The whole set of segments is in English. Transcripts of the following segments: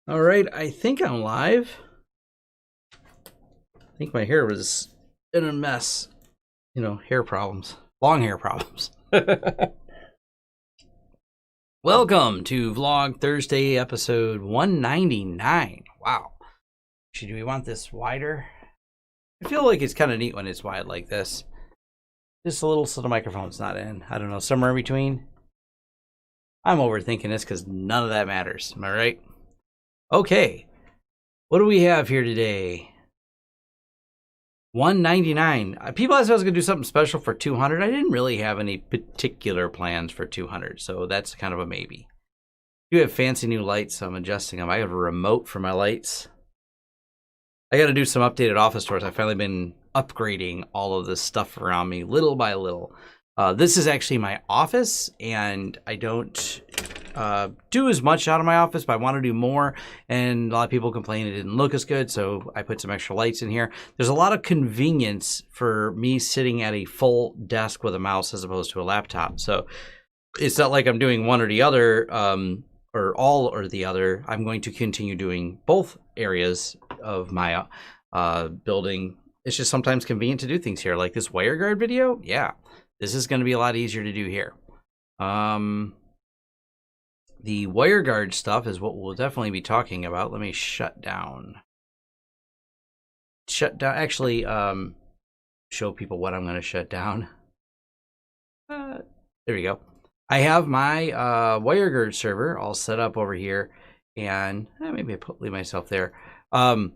All right, I think I'm live. I think my hair was in a mess. You know, hair problems, long hair problems. Welcome to Vlog Thursday, episode 199. Wow. Actually, do we want this wider? I feel like it's kind of neat when it's wide like this. Just a little so the microphone's not in. I don't know, somewhere in between. I'm overthinking this because none of that matters. Am I right? Okay. What do we have here today? 199. People asked if I was going to do something special for 200. I didn't really have any particular plans for 200, so that's kind of a maybe. I do have fancy new lights, so I'm adjusting them. I have a remote for my lights. I got to do some updated office tours. I've finally been upgrading all of this stuff around me little by little. This is actually my office, and I don't do as much out of my office, but I want to do more, and a lot of people complain it didn't look as good, so I put some extra lights in here. There's a lot of convenience for me sitting at a full desk with a mouse as opposed to a laptop, so it's not like I'm doing one or the other, or all or the other. I'm going to continue doing both areas of my building. It's just sometimes convenient to do things here, like this Wireguard video. Yeah, this is going to be a lot easier to do here. The Wireguard stuff is what we'll definitely be talking about. Let me shut down. Actually, show people what I'm going to shut down. There we go. I have my Wireguard server all set up over here, and maybe I leave myself there. I'm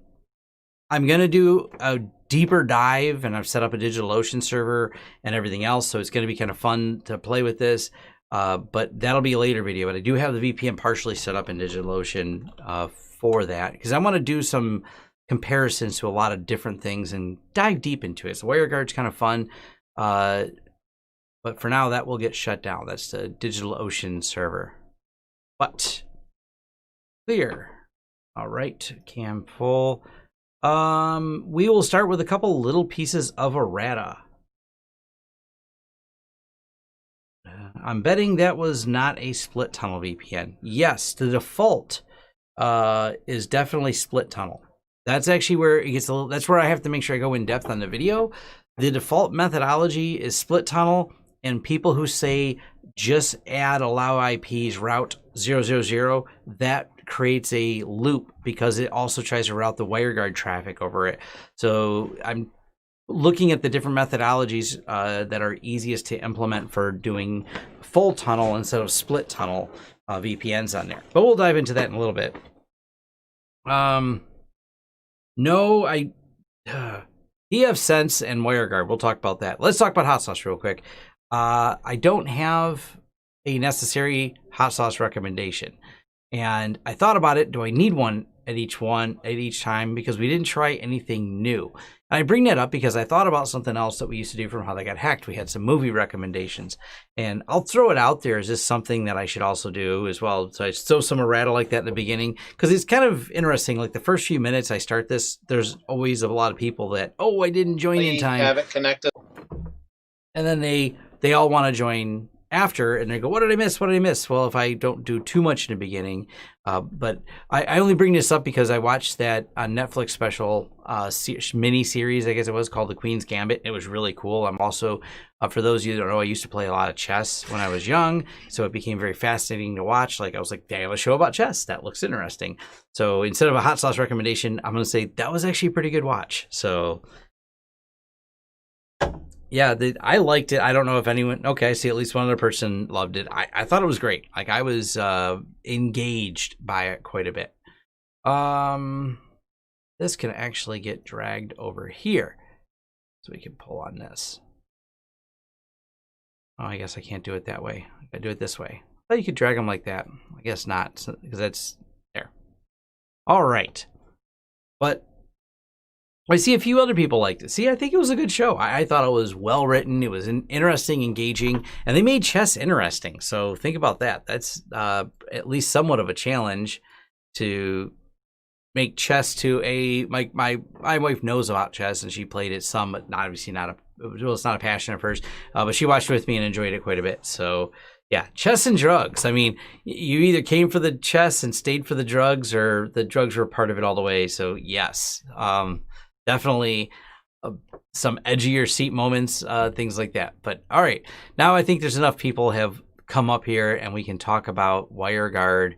going to do a deeper dive, and I've set up a DigitalOcean server and everything else, so it's going to be kind of fun to play with this. But that'll be a later video. But I do have the VPN partially set up in DigitalOcean for that, because I want to do some comparisons to a lot of different things and dive deep into it. So Wireguard's kind of fun. But for now, that will get shut down. That's the DigitalOcean server. But clear. All right, cam full. We will start with a couple little pieces of Errata. I'm betting that was not a split tunnel VPN. Yes, the default is definitely split tunnel. That's actually where it gets a little, that's where I have to make sure I go in depth on the video. The default methodology is split tunnel, and people who say just add allow IPs route 000, that creates a loop because it also tries to route the Wireguard traffic over it. So I'm looking at the different methodologies that are easiest to implement for doing full tunnel instead of split tunnel VPNs on there. But we'll dive into that in a little bit. No, EFSense and Wireguard, we'll talk about that. Let's talk about hot sauce real quick. I don't have a necessary hot sauce recommendation. And I thought about it, do I need one at each time? Because we didn't try anything new. And I bring that up because I thought about something else that we used to do from How They Got Hacked. We had some movie recommendations. And I'll throw it out there as just something that I should also do as well. So I throw some errata like that in the beginning, because it's kind of interesting. Like the first few minutes I start this, there's always a lot of people that, oh, I didn't join in time. Have it connected. And then they all want to join after, and they go, what did I miss? What did I miss? Well, if I don't do too much in the beginning, but I only bring this up because I watched that Netflix special mini series, I guess it was, called The Queen's Gambit. It was really cool. I'm also, for those of you that don't know, I used to play a lot of chess when I was young, so it became very fascinating to watch. Like I was like, they have a show about chess. That looks interesting. So instead of a hot sauce recommendation, I'm going to say that was actually a pretty good watch. So yeah, I liked it. I don't know if anyone, okay, I see at least one other person loved it. I thought it was great. Like I was engaged by it quite a bit. This can actually get dragged over here. So we can pull on this. Oh, I guess I can't do it that way. I do it this way. I thought you could drag them like that. I guess not, because that's there. All right. But I see a few other people liked it. See, I think it was a good show. I thought it was well written. It was interesting, engaging, and they made chess interesting. So think about that. That's at least somewhat of a challenge to make chess to a. My wife knows about chess, and she played it some, but obviously not a. Well, it's not a passion of hers, but she watched it with me and enjoyed it quite a bit. So Yeah, chess and drugs. I mean, you either came for the chess and stayed for the drugs, or the drugs were part of it all the way. So yes, definitely some edgier seat moments, things like that. But all right, now I think there's enough people have come up here and we can talk about WireGuard.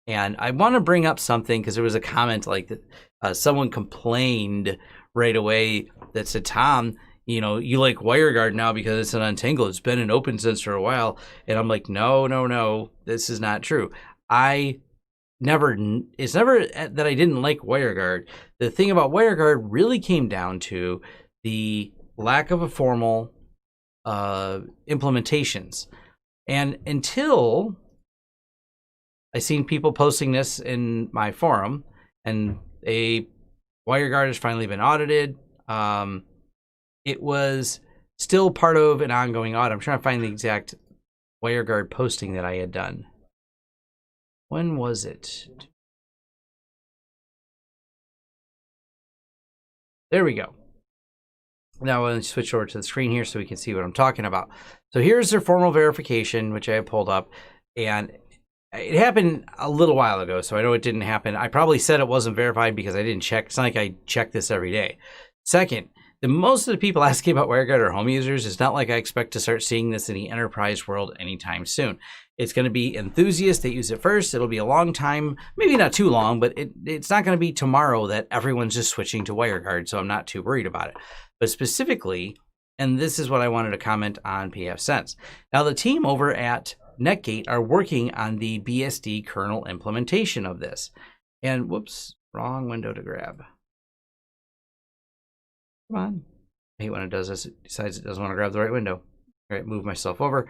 And I want to bring up something because there was a comment like that. Someone complained right away that said, Tom, you know, you like WireGuard now because it's an untangle. It's been an OpenSense for a while. And I'm like, no, this is not true. It's never that I didn't like WireGuard. The thing about WireGuard really came down to the lack of a formal implementations. And until I seen people posting this in my forum, and WireGuard has finally been audited. It was still part of an ongoing audit. I'm trying to find the exact WireGuard posting that I had done. When was it? There we go. Now I'm going to switch over to the screen here so we can see what I'm talking about. So here's their formal verification, which I have pulled up. And it happened a little while ago, so I know it didn't happen. I probably said it wasn't verified because I didn't check. It's not like I check this every day. Second, most of the people asking about WireGuard are home users. It's not like I expect to start seeing this in the enterprise world anytime soon. It's going to be enthusiasts that use it first. It'll be a long time, maybe not too long, but it's not going to be tomorrow that everyone's just switching to WireGuard, so I'm not too worried about it. But specifically, and this is what I wanted to comment on pfSense. Now, the team over at Netgate are working on the BSD kernel implementation of this. And whoops, wrong window to grab. Come on. I hate when it does this. It decides it doesn't want to grab the right window. All right, move myself over.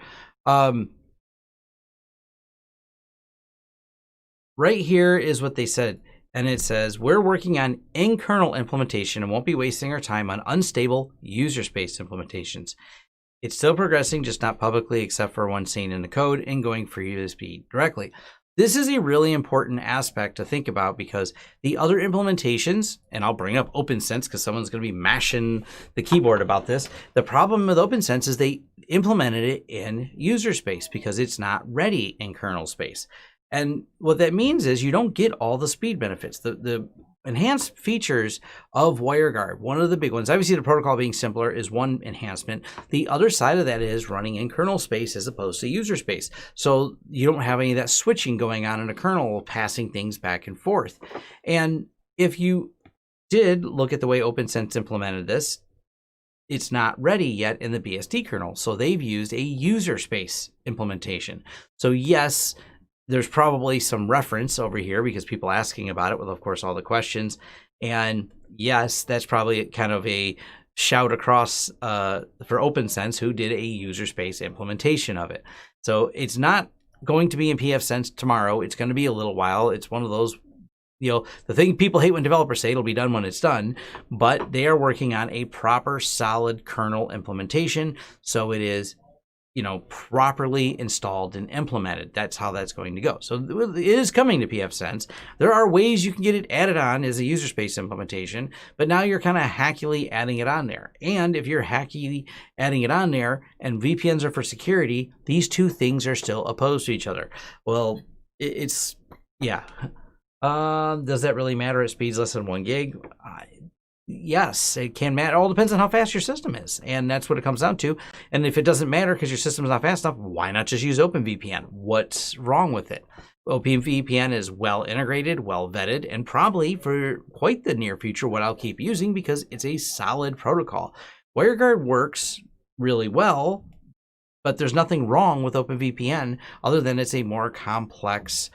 Right here is what they said. And it says, we're working on in-kernel implementation and won't be wasting our time on unstable user space implementations. It's still progressing, just not publicly, except for one seen in the code and going for USB directly. This is a really important aspect to think about because the other implementations, and I'll bring up OpenSense because someone's going to be mashing the keyboard about this. The problem with OpenSense is they implemented it in user space because it's not ready in kernel space. And what that means is you don't get all the speed benefits. The enhanced features of WireGuard, one of the big ones, obviously the protocol being simpler is one enhancement. The other side of that is running in kernel space as opposed to user space. So you don't have any of that switching going on in a kernel, passing things back and forth. And if you did look at the way OpenSense implemented this, it's not ready yet in the BSD kernel. So they've used a user space implementation. So yes, there's probably some reference over here because people asking about it with, of course, all the questions. And yes, that's probably kind of a shout across for OpenSense, who did a user space implementation of it. So it's not going to be in pfSense tomorrow. It's going to be a little while. It's one of those, you know, the thing people hate when developers say it'll be done when it's done, but they are working on a proper solid kernel implementation. So it is, you know, properly installed and implemented. That's how that's going to go. So it is coming to pfSense. There are ways you can get it added on as a user space implementation, but now you're kind of hackily adding it on there. And if you're hackily adding it on there and VPNs are for security, these two things are still opposed to each other. Well, it's, yeah. Does that really matter at speeds less than 1 gig? Yes, it can matter. It all depends on how fast your system is. And that's what it comes down to. And if it doesn't matter because your system is not fast enough, why not just use OpenVPN? What's wrong with it? OpenVPN is well integrated, well vetted, and probably for quite the near future what I'll keep using because it's a solid protocol. WireGuard works really well, but there's nothing wrong with OpenVPN other than it's a more complex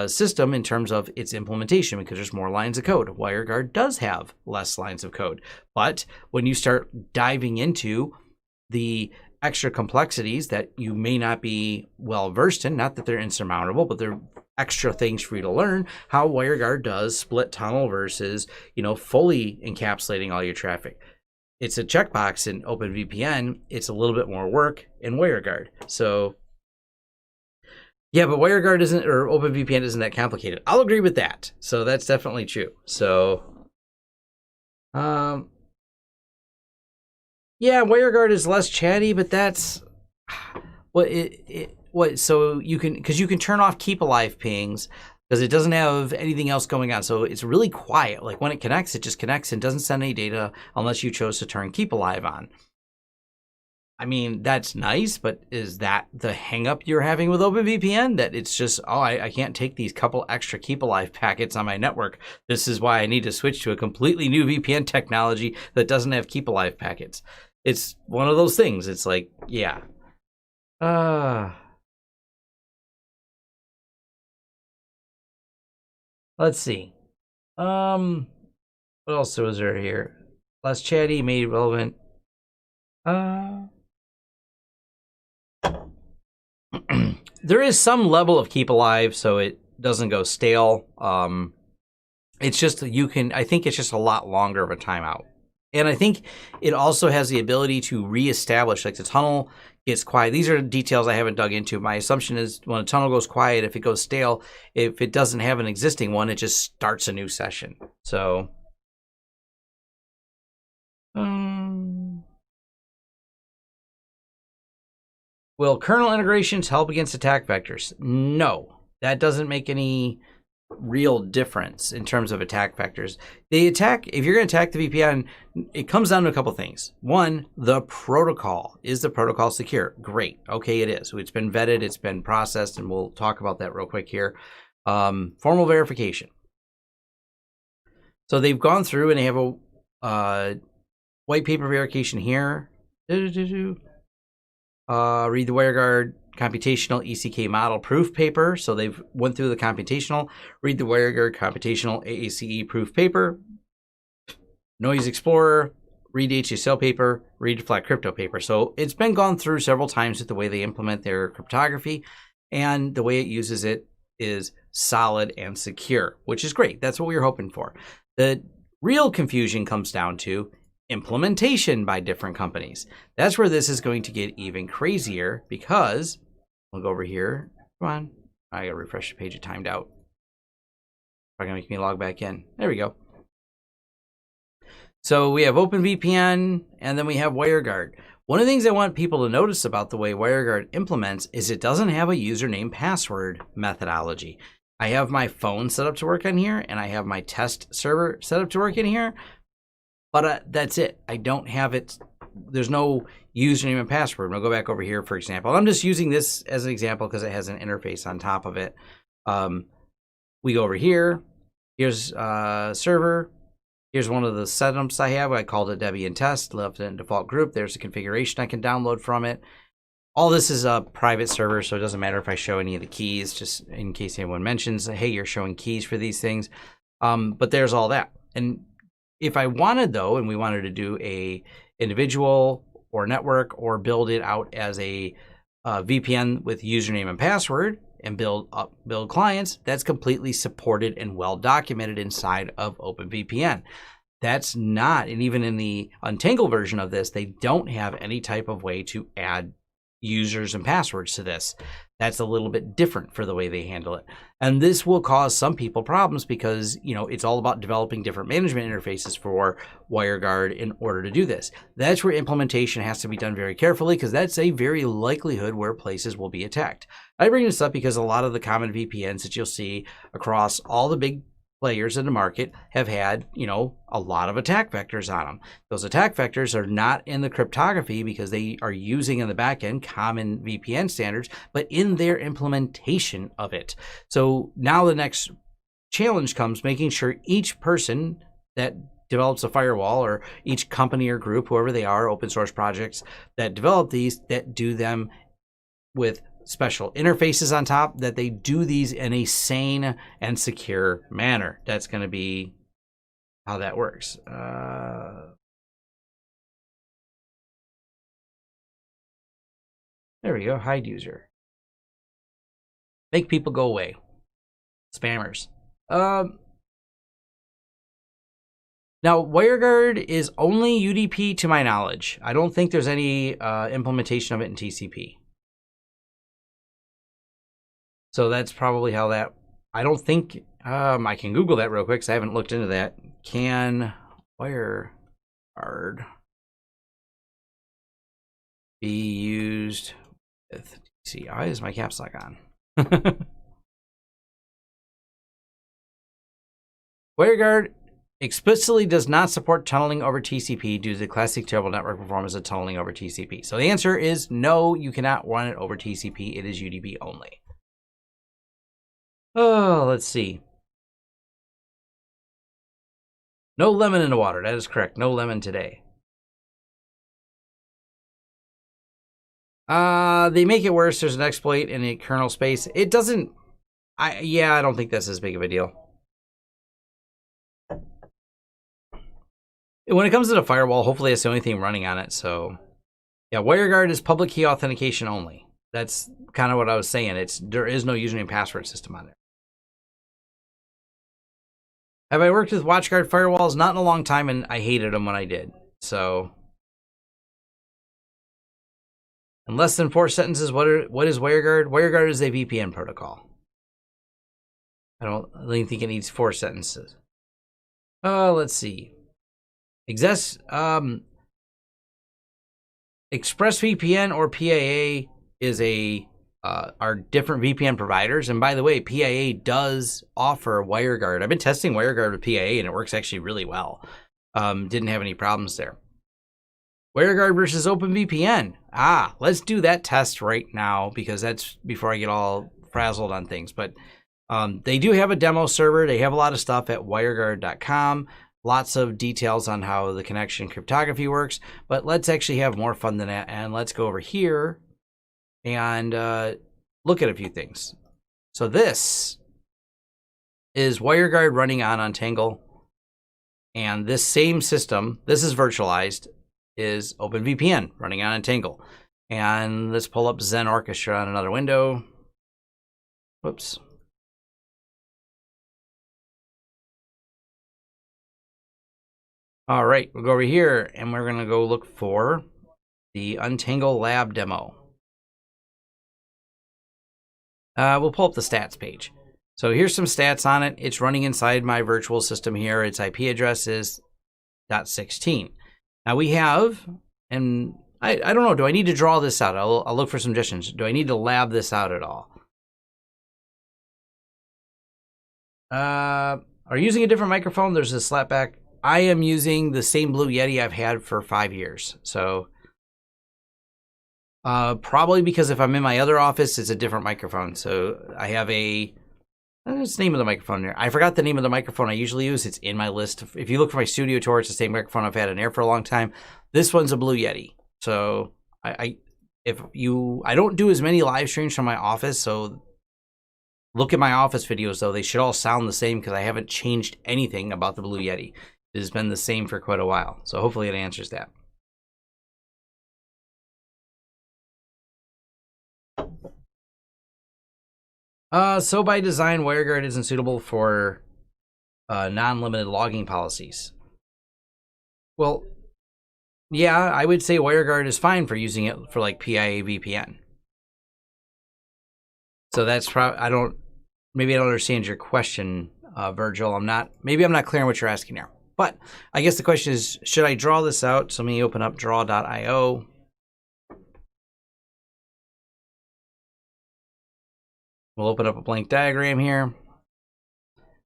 system in terms of its implementation because there's more lines of code. WireGuard does have less lines of code, but when you start diving into the extra complexities that you may not be well versed in, not that they're insurmountable, but they're extra things for you to learn how WireGuard does split tunnel versus, you know, fully encapsulating all your traffic. It's a checkbox in OpenVPN. It's a little bit more work in WireGuard. So yeah, but WireGuard isn't, or OpenVPN isn't that complicated. I'll agree with that. So that's definitely true. So, yeah, WireGuard is less chatty, but that's what what? So you can, because you can turn off keep alive pings because it doesn't have anything else going on. So it's really quiet. Like when it connects, it just connects and doesn't send any data unless you chose to turn keep alive on. I mean, that's nice, but is that the hang up you're having with OpenVPN? That it's just, oh, I can't take these couple extra keep alive packets on my network. This is why I need to switch to a completely new VPN technology that doesn't have keep alive packets. It's one of those things. It's like, yeah. Let's see. What else was there here? Less chatty, made relevant. There is some level of keep alive, so it doesn't go stale. It's just I think it's just a lot longer of a timeout. And I think it also has the ability to reestablish, like the tunnel gets quiet. These are details I haven't dug into. My assumption is when a tunnel goes quiet, if it goes stale, if it doesn't have an existing one, it just starts a new session. So, will kernel integrations help against attack vectors? No, that doesn't make any real difference in terms of attack vectors. If you're going to attack the VPN, it comes down to a couple things. One, the protocol. Is the protocol secure? Great. Okay, it is. It's been vetted, it's been processed, and we'll talk about that real quick here. Formal verification. So they've gone through and they have a white paper verification here. Read the Wireguard computational ECK model proof paper. So they've went through the computational. Read the Wireguard computational AACE proof paper. Noise Explorer. Read HSL paper. Read flat crypto paper. So it's been gone through several times with the way they implement their cryptography, and the way it uses it is solid and secure, which is great. That's what we were hoping for. The real confusion comes down to implementation by different companies. That's where this is going to get even crazier, because we'll go over here. Come on. I gotta refresh the page. It timed out. Probably gonna make me log back in. There we go. So we have OpenVPN and then we have WireGuard. One of the things I want people to notice about the way WireGuard implements is it doesn't have a username password methodology. I have my phone set up to work on here, and I have my test server set up to work in here, but that's it. I don't have it. There's no username and password. I'll go back over here, for example. I'm just using this as an example because it has an interface on top of it. We go over here. Here's server. Here's one of the setups I have. I called it Debian test, left it in default group. There's a configuration I can download from it. All this is a private server, so it doesn't matter if I show any of the keys, just in case anyone mentions, hey, you're showing keys for these things. But there's all that. And if I wanted, though, and we wanted to do a individual or network, or build it out as a VPN with username and password and build clients, that's completely supported and well documented inside of OpenVPN. That's not, and even in the Untangle version of this, they don't have any type of way to add users and passwords to this. That's a little bit different for the way they handle it. And this will cause some people problems because, you know, it's all about developing different management interfaces for WireGuard in order to do this. That's where implementation has to be done very carefully, because that's a very likelihood where places will be attacked. I bring this up because a lot of the common VPNs that you'll see across all the big players in the market have had, you know, a lot of attack vectors on them. Those attack vectors are not in the cryptography because they are using in the back end common VPN standards, but in their implementation of it. So now the next challenge comes making sure each person that develops a firewall, or each company or group, whoever they are, open source projects that develop these, that do them with special interfaces on top, that they do these in a sane and secure manner. That's going to be how that works. There we go. Hide user. Make people go away. Spammers. Now, WireGuard is only UDP to my knowledge. I don't think there's any implementation of it in TCP. So that's probably how that, I don't think, I can Google that real quick because I haven't looked into that. Can WireGuard be used with See, why is my caps lock on? WireGuard explicitly does not support tunneling over TCP due to the classic terrible network performance of tunneling over TCP. So the answer is no, you cannot run it over TCP. It is UDP only. Oh, let's see. No lemon in the water. That is correct. No lemon today. They make it worse. There's an exploit in the kernel space. It doesn't... I don't think that's as big of a deal. When it comes to the firewall, hopefully that's the only thing running on it. So, yeah, WireGuard is public key authentication only. That's kind of what I was saying. There is no username and password system on there. Have I worked with WatchGuard firewalls? Not in a long time, and I hated them when I did. So, in less than 4 sentences, what is WireGuard? WireGuard is a VPN protocol. I don't really think it needs 4 sentences. Let's see. ExpressVPN or PAA is are different VPN providers. And by the way, PAA does offer WireGuard. I've been testing WireGuard with PAA, and it works actually really well. Didn't have any problems there. WireGuard versus OpenVPN. Let's do that test right now, because that's before I get all frazzled on things. But they do have a demo server. They have a lot of stuff at wireguard.com. Lots of details on how the connection cryptography works. But let's actually have more fun than that. And let's go over here and look at a few things. So this is WireGuard running on Untangle. And this same system, this is virtualized, is OpenVPN running on Untangle. And let's pull up Zen Orchestra on another window. Whoops. All right, we'll go over here and we're going to go look for the Untangle Lab demo. We'll pull up the stats page. So here's some stats on it. It's running inside my virtual system here. Its IP address is .16. Now we have, and I don't know, do I need to draw this out? I'll look for suggestions. Do I need to lab this out at all? Are you using a different microphone? There's a slapback. I am using the same Blue Yeti I've had for 5 years. So probably because if I'm in my other office, it's a different microphone. So I have what's the name of the microphone here? I forgot the name of the microphone I usually use. It's in my list. If you look for my studio tour, it's the same microphone I've had in there for a long time. This one's a Blue Yeti. So I don't do as many live streams from my office. So look at my office videos, though. They should all sound the same because I haven't changed anything about the Blue Yeti. It has been the same for quite a while. So hopefully it answers that. So by design, WireGuard isn't suitable for non-limited logging policies. Well, yeah, I would say WireGuard is fine for using it for like PIA VPN. So that's probably, maybe I don't understand your question, Virgil. Maybe I'm not clear on what you're asking there. But I guess the question is, should I draw this out? So let me open up draw.io. We'll open up a blank diagram here.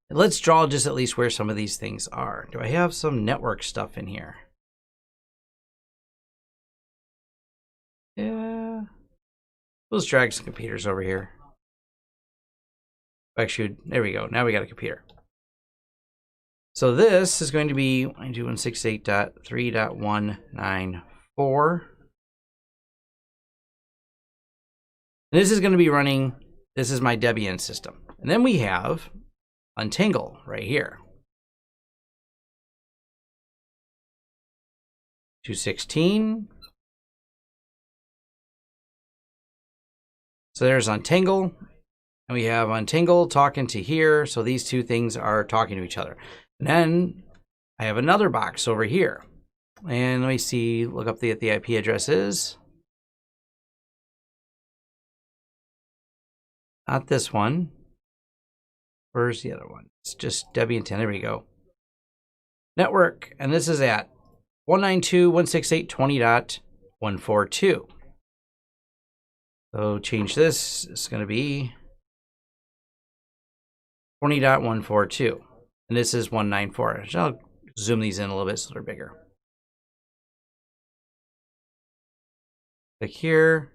And let's draw just at least where some of these things are. Do I have some network stuff in here? Yeah. Let's drag some computers over here. Actually, there we go. Now we got a computer. So this is going to be 192.168.3.194. This is going to be running, this is my Debian system. And then we have Untangle right here. 216. So there's Untangle. And we have Untangle talking to here. So these two things are talking to each other. And then I have another box over here. And let me see, look up the IP address is. Not this one. Where's the other one? It's just Debian 10. There we go. Network. And this is at 192.168.20.142. So change this. It's going to be 20.142. And this is 194. So I'll zoom these in a little bit so they're bigger. Click here.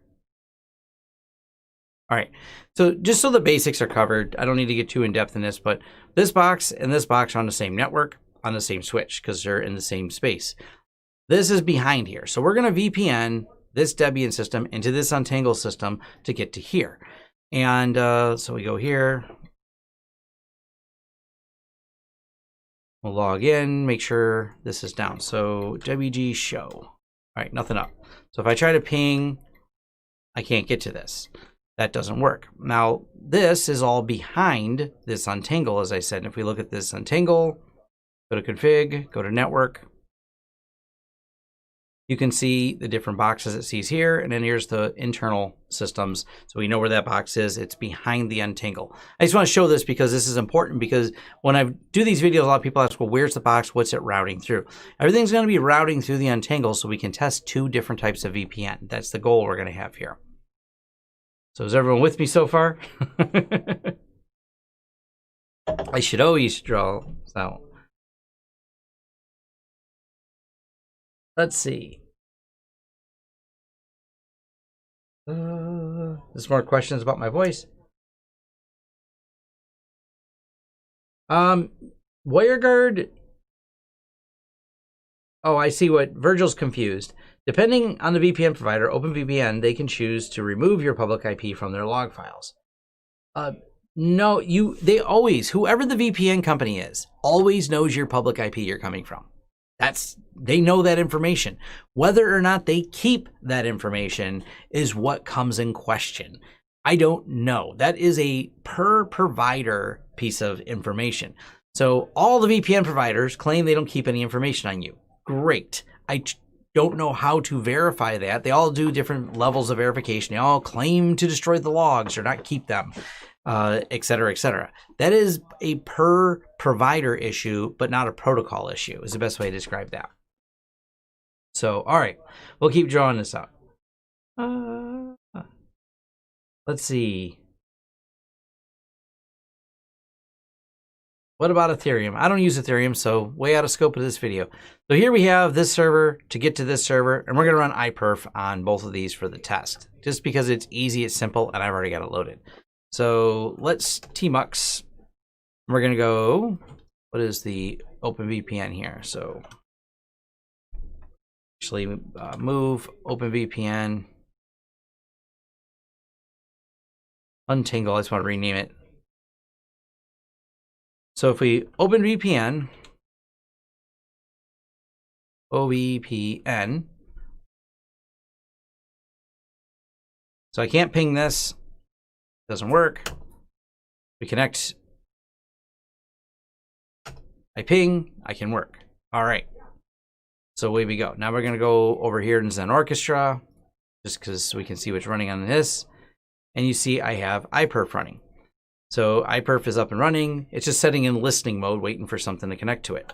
All right, so just so the basics are covered, I don't need to get too in-depth in this, but this box and this box are on the same network, on the same switch, because they're in the same space. This is behind here. So we're going to VPN this Debian system into this Untangle system to get to here. And so we go here. We'll log in, make sure this is down. So WG show. All right, nothing up. So if I try to ping, I can't get to this. That doesn't work. Now, this is all behind this Untangle, as I said. And if we look at this Untangle, go to config, go to network, you can see the different boxes it sees here. And then here's the internal systems. So we know where that box is. It's behind the Untangle. I just want to show this because this is important, because when I do these videos, a lot of people ask, well, where's the box? What's it routing through? Everything's going to be routing through the Untangle so we can test 2 different types of VPN. That's the goal we're going to have here. So is everyone with me so far? I should always draw this out. Let's see. There's more questions about my voice. Wireguard. Oh, I see what Virgil's confused. Depending on the VPN provider, OpenVPN, they can choose to remove your public IP from their log files. No, they always, whoever the VPN company is, always knows your public IP you're coming from. They know that information. Whether or not they keep that information is what comes in question. I don't know. That is a per provider piece of information. So all the VPN providers claim they don't keep any information on you. Great. I don't know how to verify that. They all do different levels of verification. They all claim to destroy the logs or not keep them, et cetera, et cetera. That is a per provider issue, but not a protocol issue, is the best way to describe that. So, all right, we'll keep drawing this out. Let's see. What about Ethereum? I don't use Ethereum, so way out of scope of this video. So here we have this server to get to this server, and we're going to run iPerf on both of these for the test, just because it's easy, it's simple, and I've already got it loaded. So let's tmux. We're going to go, what is the OpenVPN here? So actually move OpenVPN. Untangle, I just want to rename it. So if we open VPN, OVPN, so I can't ping this, doesn't work. We connect, I ping, I can work. All right, so away we go. Now we're gonna go over here in Zen Orchestra, just because we can see what's running on this. And you see I have iPerf running. So iPerf is up and running. It's just setting in listening mode, waiting for something to connect to it.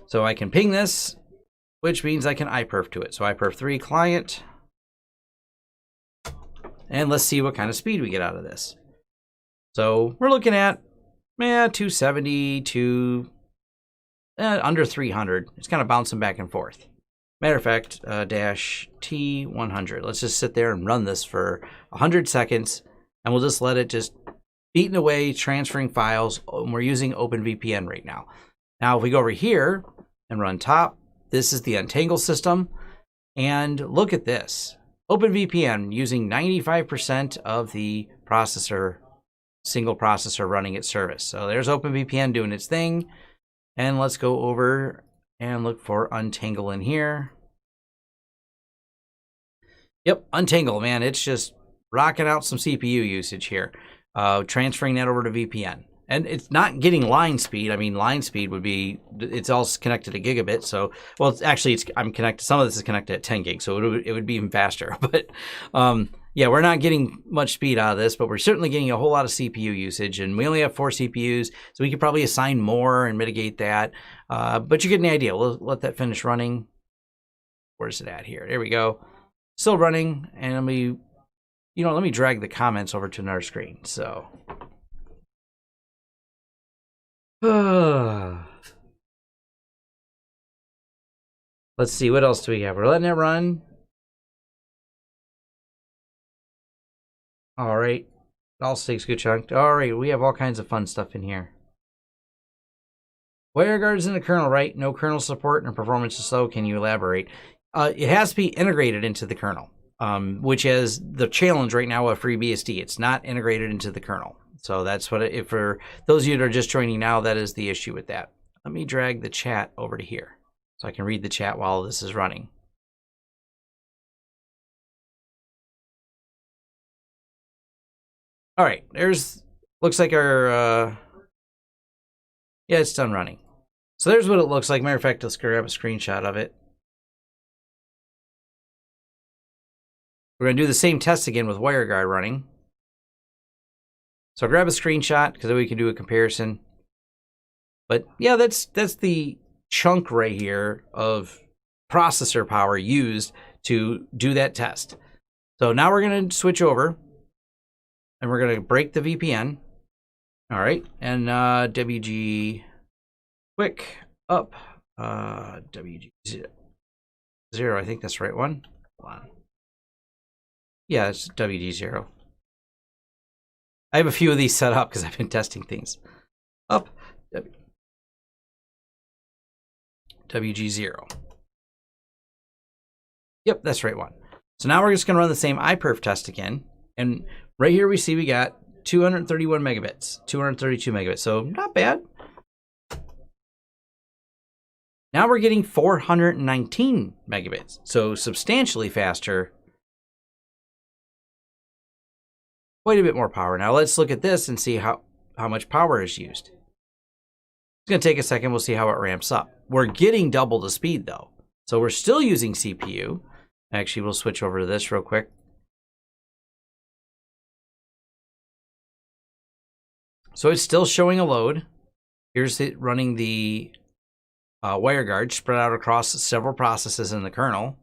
So I can ping this, which means I can iPerf to it. So iPerf 3 client. And let's see what kind of speed we get out of this. So we're looking at 270 to under 300. It's kind of bouncing back and forth. Matter of fact, dash T100. Let's just sit there and run this for 100 seconds. And we'll just let it just beating away, transferring files. We're using OpenVPN right now. Now, if we go over here and run top, this is the Untangle system. And look at this. OpenVPN using 95% of the processor, single processor running its service. So there's OpenVPN doing its thing. And let's go over and look for Untangle in here. Yep, Untangle, man, it's just rocking out some CPU usage here, transferring that over to VPN. And it's not getting line speed. I mean, line speed would be, it's all connected to gigabit. So, well, it's actually, I'm connected, some of this is connected at 10 gigs, so it would be even faster. But yeah, we're not getting much speed out of this, but we're certainly getting a whole lot of CPU usage. And we only have 4 CPUs, so we could probably assign more and mitigate that. But you're getting the idea. We'll let that finish running. Where's it at here? There we go. still running, and let me drag the comments over to another screen. So, let's see, what else do we have? We're letting it run. All right, also takes a good chunk. All right, we have all kinds of fun stuff in here. Wireguard is in the kernel, right? No kernel support and performance is slow. Can you elaborate? It has to be integrated into the kernel, which is the challenge right now with FreeBSD. It's not integrated into the kernel. So that's what if for those of you that are just joining now, that is the issue with that. Let me drag the chat over to here so I can read the chat while this is running. All right, looks like our, yeah, it's done running. So there's what it looks like. Matter of fact, let's grab a screenshot of it. We're going to do the same test again with Wireguard running. So I'll grab a screenshot because then we can do a comparison. But yeah, that's the chunk right here of processor power used to do that test. So now we're going to switch over and we're going to break the VPN. All right, and WG quick up, WG 0, I think that's the right one. Hold on. Yeah, it's WG 0. I have a few of these set up because I've been testing things. Up, WG 0. Yep, that's the right one. So now we're just going to run the same iPerf test again. And right here we see we got 231 megabits, 232 megabits. So not bad. Now we're getting 419 megabits. So substantially faster. Quite a bit more power. Now let's look at this and see how much power is used. It's going to take a second. We'll see how it ramps up. We're getting double the speed though. So we're still using CPU. Actually, we'll switch over to this real quick. So it's still showing a load. Here's it running the Wireguard spread out across several processes in the kernel.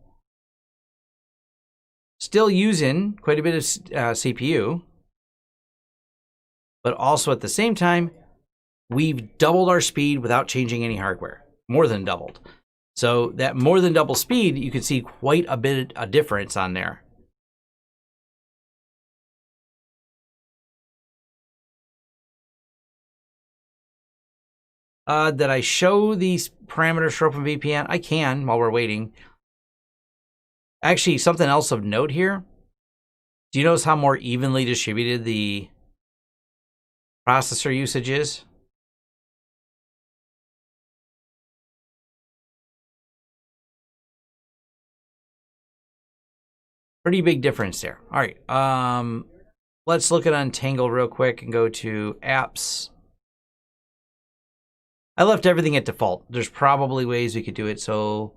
Still using quite a bit of CPU. But also at the same time, we've doubled our speed without changing any hardware. More than doubled. So that more than double speed, you can see quite a bit of difference on there. Did I show these parameters for OpenVPN? I can while we're waiting. Actually, something else of note here. Do you notice how more evenly distributed the processor usage is? Pretty big difference there. All right, let's look at Untangle real quick and go to apps. I left everything at default. There's probably ways we could do it. So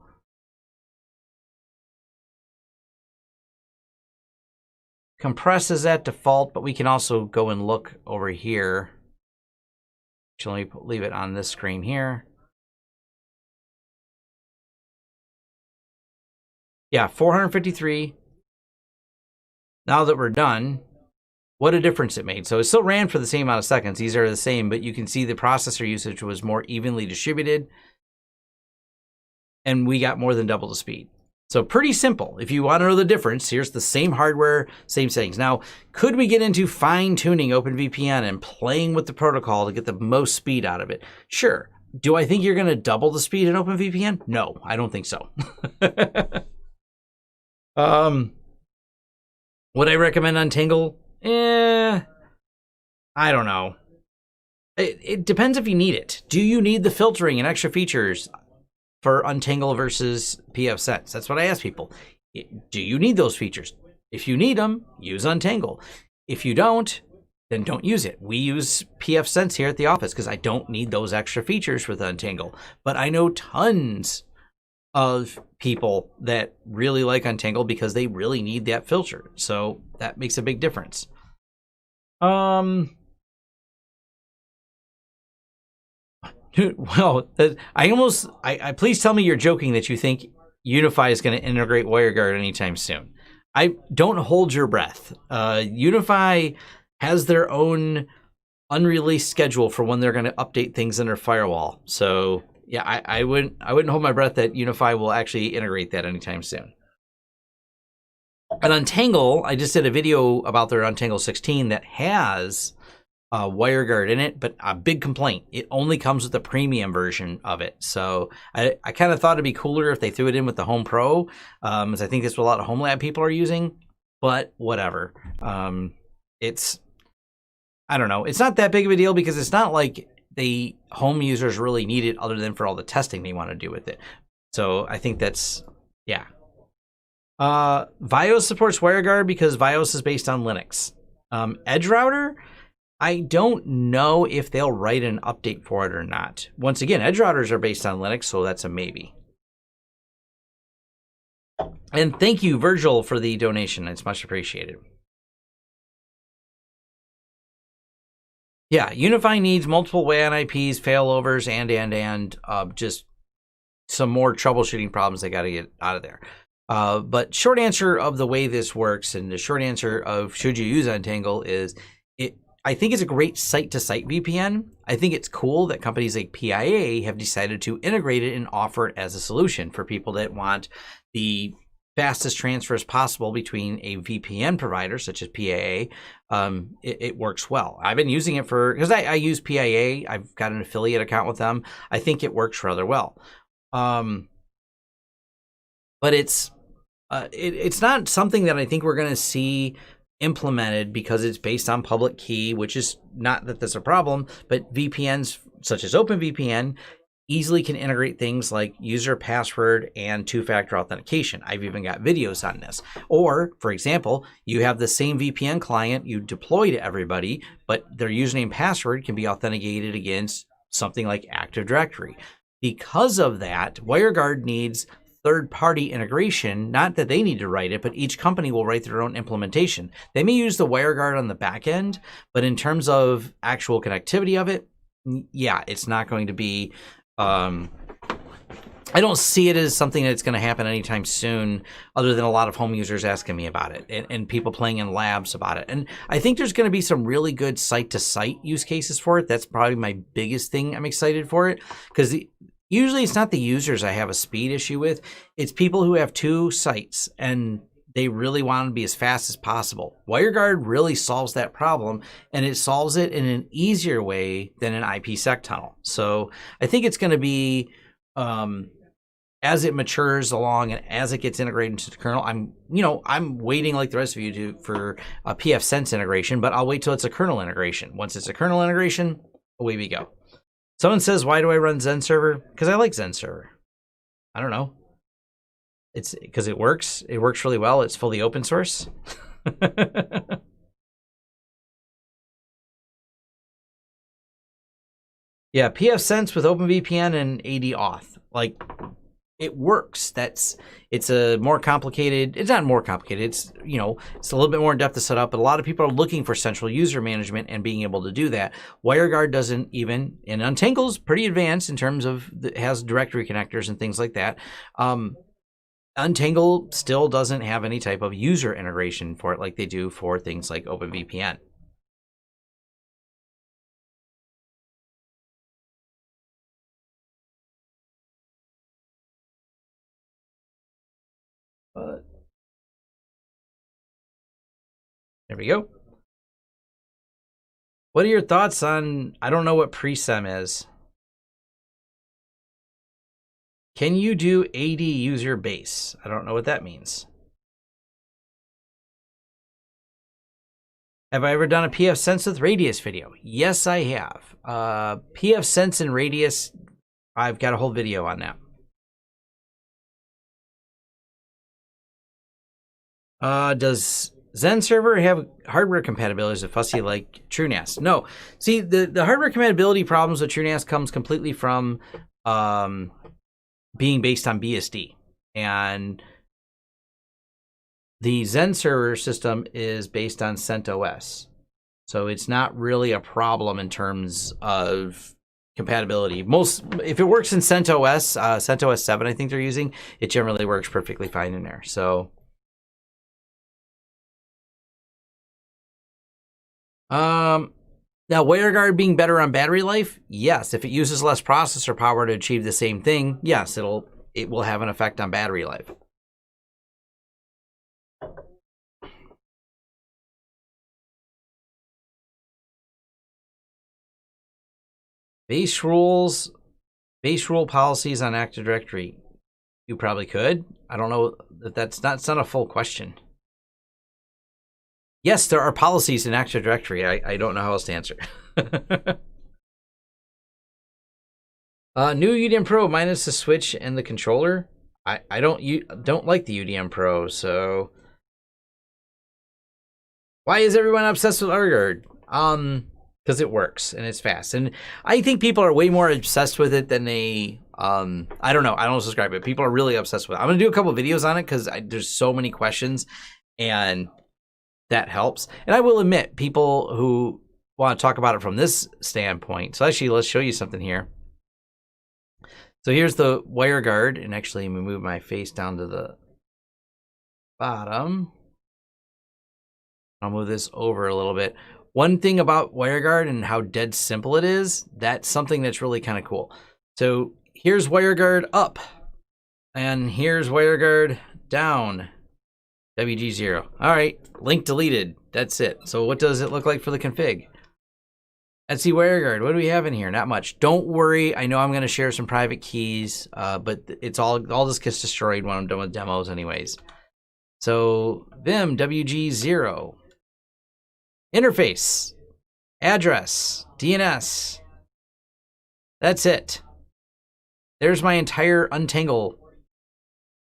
compress is at default, but we can also go and look over here. Actually, leave it on this screen here. Yeah, 453. Now that we're done, what a difference it made. So it still ran for the same amount of seconds. These are the same, but you can see the processor usage was more evenly distributed. And we got more than double the speed. So pretty simple. If you want to know the difference, here's the same hardware, same settings. Now, could we get into fine-tuning OpenVPN and playing with the protocol to get the most speed out of it? Sure. Do I think you're going to double the speed in OpenVPN? No, I don't think so. Would I recommend Untangle? I don't know. It depends if you need it. Do you need the filtering and extra features for Untangle versus pfSense? That's what I ask people. Do you need those features? If you need them, use Untangle. If you don't, then don't use it. We use pfSense here at the office because I don't need those extra features with Untangle. But I know tons of people that really like Untangle because they really need that filter. So that makes a big difference. Well, I please tell me you're joking that you think UniFi is going to integrate WireGuard anytime soon. I don't hold your breath. UniFi has their own unreleased schedule for when they're going to update things in their firewall. So yeah, I wouldn't hold my breath that UniFi will actually integrate that anytime soon. And Untangle, I just did a video about their Untangle 16 that has Wireguard in it, but a big complaint. It only comes with the premium version of it. So I kind of thought it'd be cooler if they threw it in with the Home Pro, as I think that's what a lot of home lab people are using, but whatever. I don't know. It's not that big of a deal because it's not like the home users really need it other than for all the testing they want to do with it. So I think that's, yeah. Vios supports WireGuard because Vios is based on Linux. Edge Router, I don't know if they'll write an update for it or not. Once again, Edge Routers are based on Linux, so that's a maybe. And thank you, Virgil, for the donation. It's much appreciated. Yeah, UniFi needs multiple WAN IPs, failovers, and just some more troubleshooting problems they got to get out of there. But short answer of the way this works, and the short answer of should you use Untangle is, I think it's a great site-to-site VPN. I think it's cool that companies like PIA have decided to integrate it and offer it as a solution for people that want the fastest transfers possible between a VPN provider such as PIA. It works well. I've been using it because I use PIA. I've got an affiliate account with them. I think it works rather well. But it's not something that I think we're going to see implemented because it's based on public key, which is not that that's a problem, but VPNs such as OpenVPN easily can integrate things like user password and two-factor authentication. I've even got videos on this. Or, for example, you have the same VPN client you deploy to everybody, but their username and password can be authenticated against something like Active Directory. Because of that, WireGuard needs third-party integration. Not that they need to write it, but each company will write their own implementation. They may use the WireGuard on the back end, but in terms of actual connectivity of it, yeah, it's not going to be... I don't see it as something that's going to happen anytime soon, other than a lot of home users asking me about it and people playing in labs about it. And I think there's going to be some really good site-to-site use cases for it. That's probably my biggest thing I'm excited for it, because usually it's not the users I have a speed issue with. It's people who have two sites and they really want to be as fast as possible. WireGuard really solves that problem, and it solves it in an easier way than an IPsec tunnel. So I think it's going to be, as it matures along and as it gets integrated into the kernel, I'm waiting like the rest of you do for a pfSense integration, but I'll wait till it's a kernel integration. Once it's a kernel integration, away we go. Someone says, why do I run Zen Server? Because I like Zen Server. I don't know. It's because it works. It works really well. It's fully open source. Yeah, pfSense with OpenVPN and AD auth. Like, it works. It's a more complicated, it's not more complicated, it's, it's a little bit more in depth to set up, but a lot of people are looking for central user management and being able to do that. WireGuard doesn't even, and Untangle's pretty advanced in terms of, it has directory connectors and things like that. Untangle still doesn't have any type of user integration for it like they do for things like OpenVPN. There we go. What are your thoughts on, I don't know what presem is. Can you do AD user base? I don't know what that means. Have I ever done a pfSense with Radius video? Yes, I have. pfSense and Radius, I've got a whole video on that. Does Zen Server have hardware compatibility? Is it fussy like TrueNAS? No. See, the hardware compatibility problems with TrueNAS comes completely from being based on BSD. And the Zen Server system is based on CentOS. So it's not really a problem in terms of compatibility. If it works in CentOS, CentOS 7 I think they're using, it generally works perfectly fine in there. So Now, WireGuard being better on battery life, yes. If it uses less processor power to achieve the same thing, yes, it will have an effect on battery life. Base rule policies on Active Directory. You probably could. I don't know that that's not a full question. Yes, there are policies in Active Directory. I don't know how else to answer. New UDM Pro minus the switch and the controller. I don't like the UDM Pro, so why is everyone obsessed with Wireguard? Because it works and it's fast, and I think people are way more obsessed with it than they. I don't know. I don't subscribe it. People are really obsessed with it. I'm gonna do a couple videos on it because there's so many questions, and that helps. And I will admit, people who want to talk about it from this standpoint. So actually, let's show you something here. So here's the WireGuard, and actually, let me move my face down to the bottom. I'll move this over a little bit. One thing about WireGuard and how dead simple it is, that's something that's really kind of cool. So here's WireGuard up, and here's WireGuard down. WG0. All right, link deleted. That's it. So what does it look like for the config? Let's see, WireGuard. What do we have in here? Not much. Don't worry. I know I'm going to share some private keys, but it's all this gets destroyed when I'm done with demos anyways. So Vim WG0. Interface. Address. DNS. That's it. There's my entire untangle.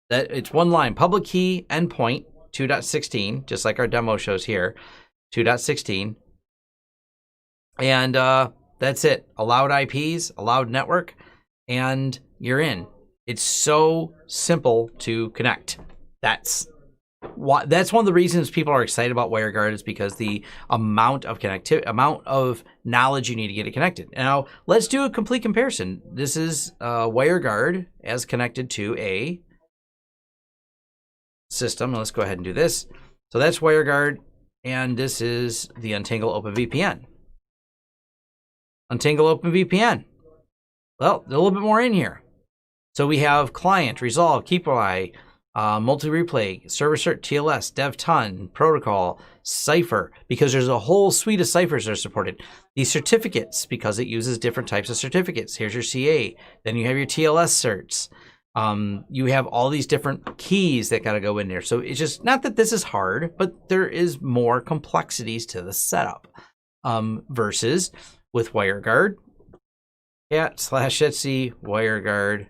That it's one line. Public key endpoint 2.16, just like our demo shows here. 2.16. And that's it. Allowed IPs, allowed network, and you're in. It's so simple to connect. That's one of the reasons people are excited about WireGuard, is because the amount of amount of knowledge you need to get it connected. Now, let's do a complete comparison. This is WireGuard as connected to a system. Let's go ahead and do this. So that's WireGuard, and this is the Untangle OpenVPN. Untangle OpenVPN. Well, there's a little bit more in here. So we have client, resolve, KeepAI, multi-replay, server cert, TLS, DevTon, protocol, cipher, because there's a whole suite of ciphers that are supported. These certificates, because it uses different types of certificates. Here's your CA. Then you have your TLS certs. You have all these different keys that got to go in there. So it's just not that this is hard, but there is more complexities to the setup versus with WireGuard. /etc WireGuard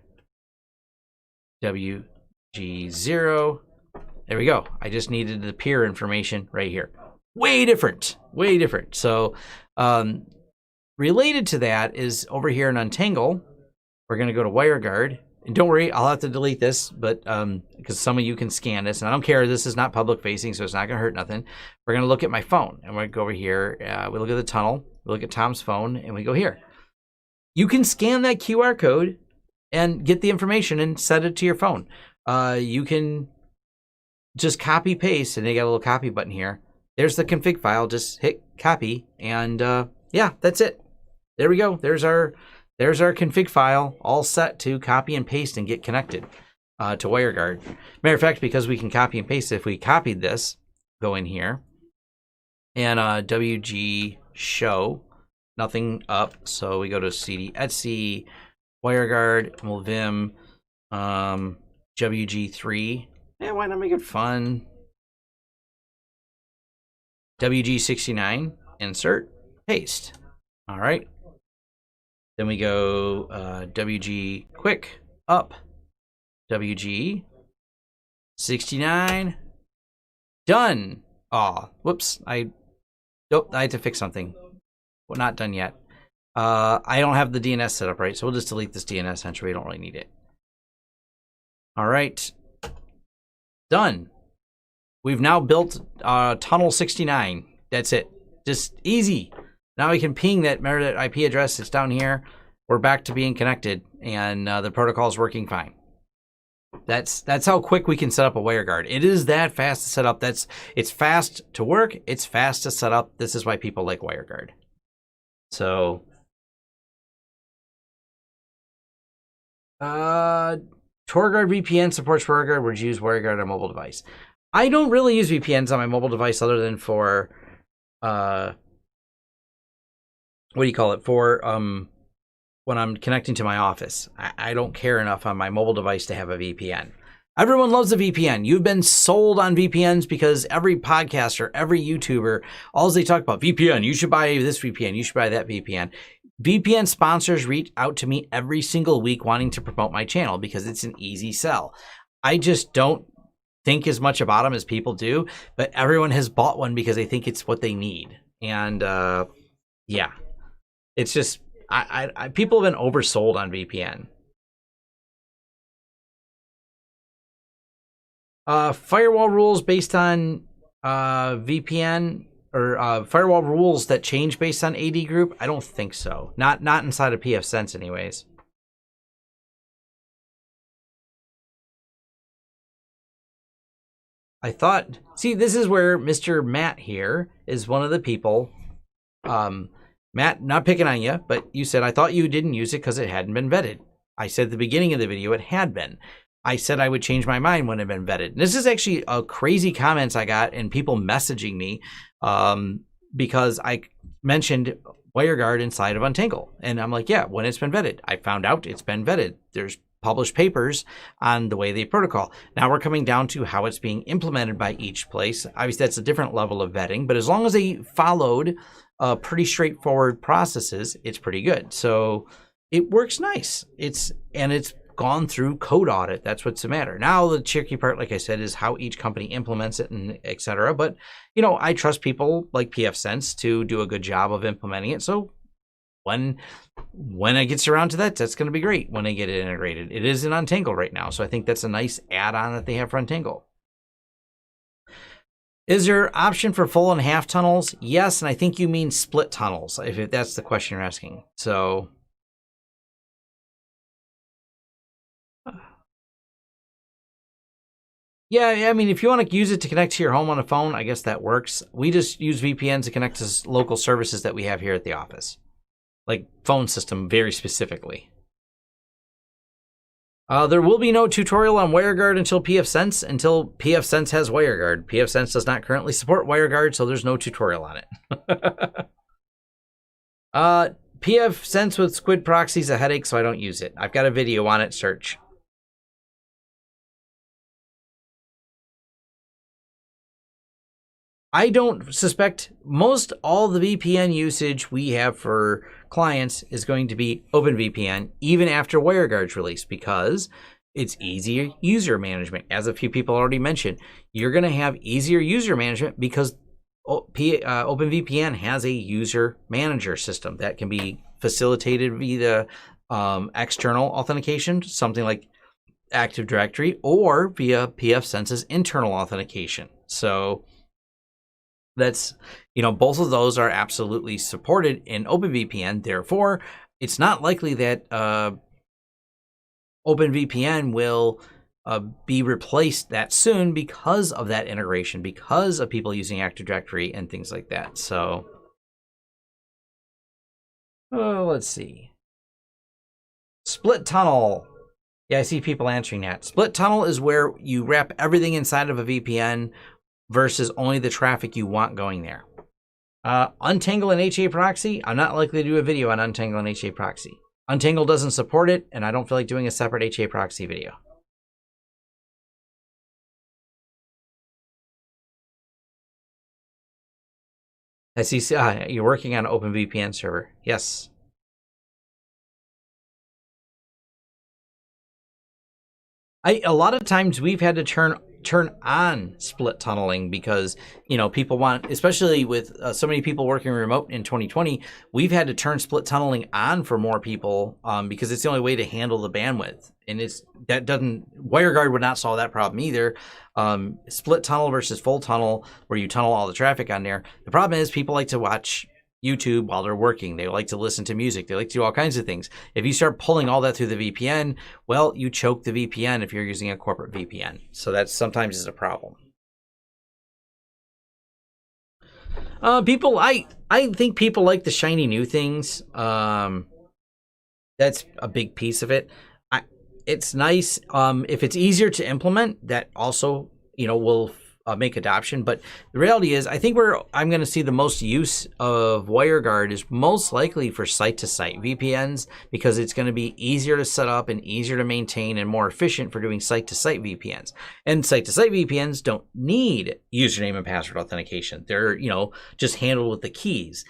WG0. There we go. I just needed the peer information right here. Way different. Way different. So related to that is over here in Untangle, we're going to go to WireGuard. And don't worry, I'll have to delete this, but because some of you can scan this, and I don't care. This is not public facing, so it's not going to hurt nothing. We're going to look at my phone, and we're going to go over here. We look at the tunnel. We look at Tom's phone, and we go here. You can scan that QR code and get the information and set it to your phone. You can just copy paste, and they got a little copy button here. There's the config file. Just hit copy, and yeah, that's it. There we go. There's our config file all set to copy and paste and get connected to WireGuard. Matter of fact, because we can copy and paste, if we copied this, go in here, and WG show, nothing up. So we go to CD etc WireGuard, and we'll vim WG3. Yeah, why not make it fun? WG69, insert, paste. All right. Then we go WG quick up, WG 69, done. Oh, whoops! I had to fix something. Well, not done yet. I don't have the DNS set up right, so we'll just delete this DNS entry. We don't really need it. All right, done. We've now built tunnel 69. That's it. Just easy. Now we can ping that IP address that's down here. We're back to being connected, and the protocol is working fine. That's how quick we can set up a WireGuard. It is that fast to set up. It's fast to work. It's fast to set up. This is why people like WireGuard. So, TorGuard VPN supports WireGuard. Would you use WireGuard on a mobile device? I don't really use VPNs on my mobile device other than for, what do you call it? For when I'm connecting to my office. I don't care enough on my mobile device to have a VPN. Everyone loves a VPN. You've been sold on VPNs because every podcaster, every YouTuber, all they talk about VPN. You should buy this VPN. You should buy that VPN. VPN sponsors reach out to me every single week wanting to promote my channel because it's an easy sell. I just don't think as much about them as people do, but everyone has bought one because they think it's what they need. And yeah, it's just, people have been oversold on VPN. Firewall rules based on VPN or firewall rules that change based on AD group? I don't think so. Not inside of pfSense anyways. I thought, see, this is where Mr. Matt here is one of the people. Matt, not picking on you, but you said, I thought you didn't use it because it hadn't been vetted. I said at the beginning of the video it had been. I said I would change my mind when it had been vetted. And this is actually a crazy comments I got and people messaging me because I mentioned WireGuard inside of Untangle. And I'm like, yeah, when it's been vetted. I found out it's been vetted. There's published papers on the way they protocol. Now we're coming down to how it's being implemented by each place. Obviously, that's a different level of vetting, but as long as they followed pretty straightforward processes, it's pretty good. So it works nice. It's gone through code audit. That's what's the matter. Now the tricky part, like I said, is how each company implements it and etc. But you know, I trust people like pfSense to do a good job of implementing it. So when it gets around to that, that's going to be great when they get it integrated. It is in Untangle right now, so I think that's a nice add-on that they have for Untangle. Is there option for full and half tunnels? Yes, and I think you mean split tunnels, if that's the question you're asking. So, yeah, I mean, if you want to use it to connect to your home on a phone, I guess that works. We just use VPNs to connect to local services that we have here at the office, like phone system very specifically. There will be no tutorial on WireGuard until pfSense has WireGuard. pfSense does not currently support WireGuard, so there's no tutorial on it. pfSense with Squid proxy is a headache, so I don't use it. I've got a video on it, search. I don't suspect most all the VPN usage we have for clients is going to be OpenVPN, even after WireGuard's release, because it's easier user management. As a few people already mentioned, you're going to have easier user management because OpenVPN has a user manager system that can be facilitated via external authentication, something like Active Directory, or via pfSense's internal authentication. So that's, you know, both of those are absolutely supported in OpenVPN. Therefore, it's not likely that OpenVPN will be replaced that soon because of that integration, because of people using Active Directory and things like that. So, let's see. Split tunnel. Yeah, I see people answering that. Split tunnel is where you wrap everything inside of a VPN versus only the traffic you want going there. Untangle and HA proxy, I'm not likely to do a video on Untangle and HA proxy. Untangle doesn't support it, and I don't feel like doing a separate HA proxy video. I see, you're working on an OpenVPN server. Yes. A lot of times we've had to turn on split tunneling because, you know, people want, especially with so many people working remote in 2020, we've had to turn split tunneling on for more people because it's the only way to handle the bandwidth. And WireGuard would not solve that problem either. Split tunnel versus full tunnel, where you tunnel all the traffic on there. The problem is people like to watch YouTube while they're working. They like to listen to music. They like to do all kinds of things. If you start pulling all that through the VPN, well, you choke the VPN if you're using a corporate VPN. So that sometimes is a problem. I think people like the shiny new things. That's a big piece of it. It's nice if it's easier to implement. That also, will make adoption. But the reality is, I think where I'm going to see the most use of WireGuard is most likely for site-to-site VPNs, because it's going to be easier to set up and easier to maintain and more efficient for doing site-to-site VPNs. And site-to-site VPNs don't need username and password authentication. They're, just handled with the keys.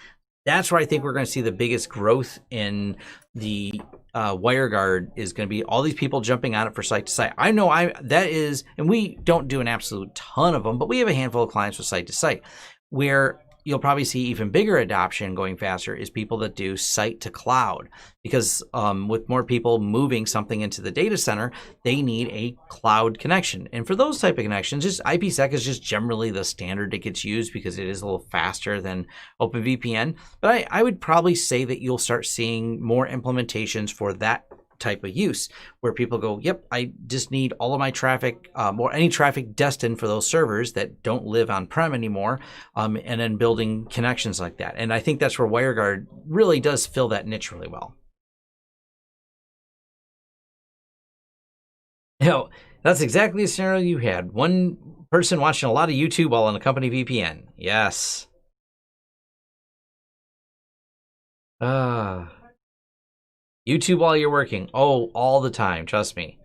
That's where I think we're going to see the biggest growth in the WireGuard is going to be all these people jumping on it for site to site. I know and we don't do an absolute ton of them, but we have a handful of clients with site to site. Where you'll probably see even bigger adoption going faster is people that do site to cloud, because with more people moving something into the data center, they need a cloud connection. And for those type of connections, just IPsec is just generally the standard that gets used because it is a little faster than OpenVPN. But I would probably say that you'll start seeing more implementations for that type of use, where people go, yep, I just need all of my traffic, or any traffic destined for those servers that don't live on-prem anymore, and then building connections like that. And I think that's where WireGuard really does fill that niche really well. That's exactly the scenario you had. One person watching a lot of YouTube while on a company VPN. Yes. YouTube while you're working. Oh, all the time. Trust me.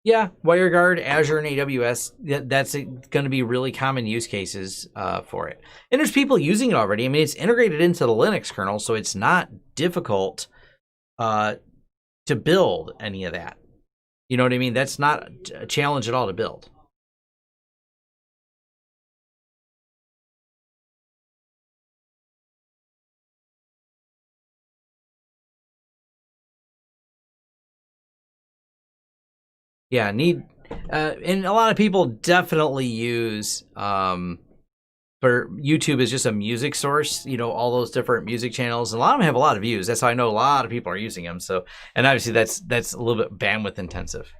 Yeah, WireGuard, Azure, and AWS, that's going to be really common use cases for it. And there's people using it already. I mean, it's integrated into the Linux kernel, so it's not difficult to build any of that. You know what I mean? That's not a challenge at all to build. Yeah, and a lot of people definitely use for YouTube is just a music source, all those different music channels. And a lot of them have a lot of views. That's how I know a lot of people are using them. So, and obviously that's a little bit bandwidth intensive.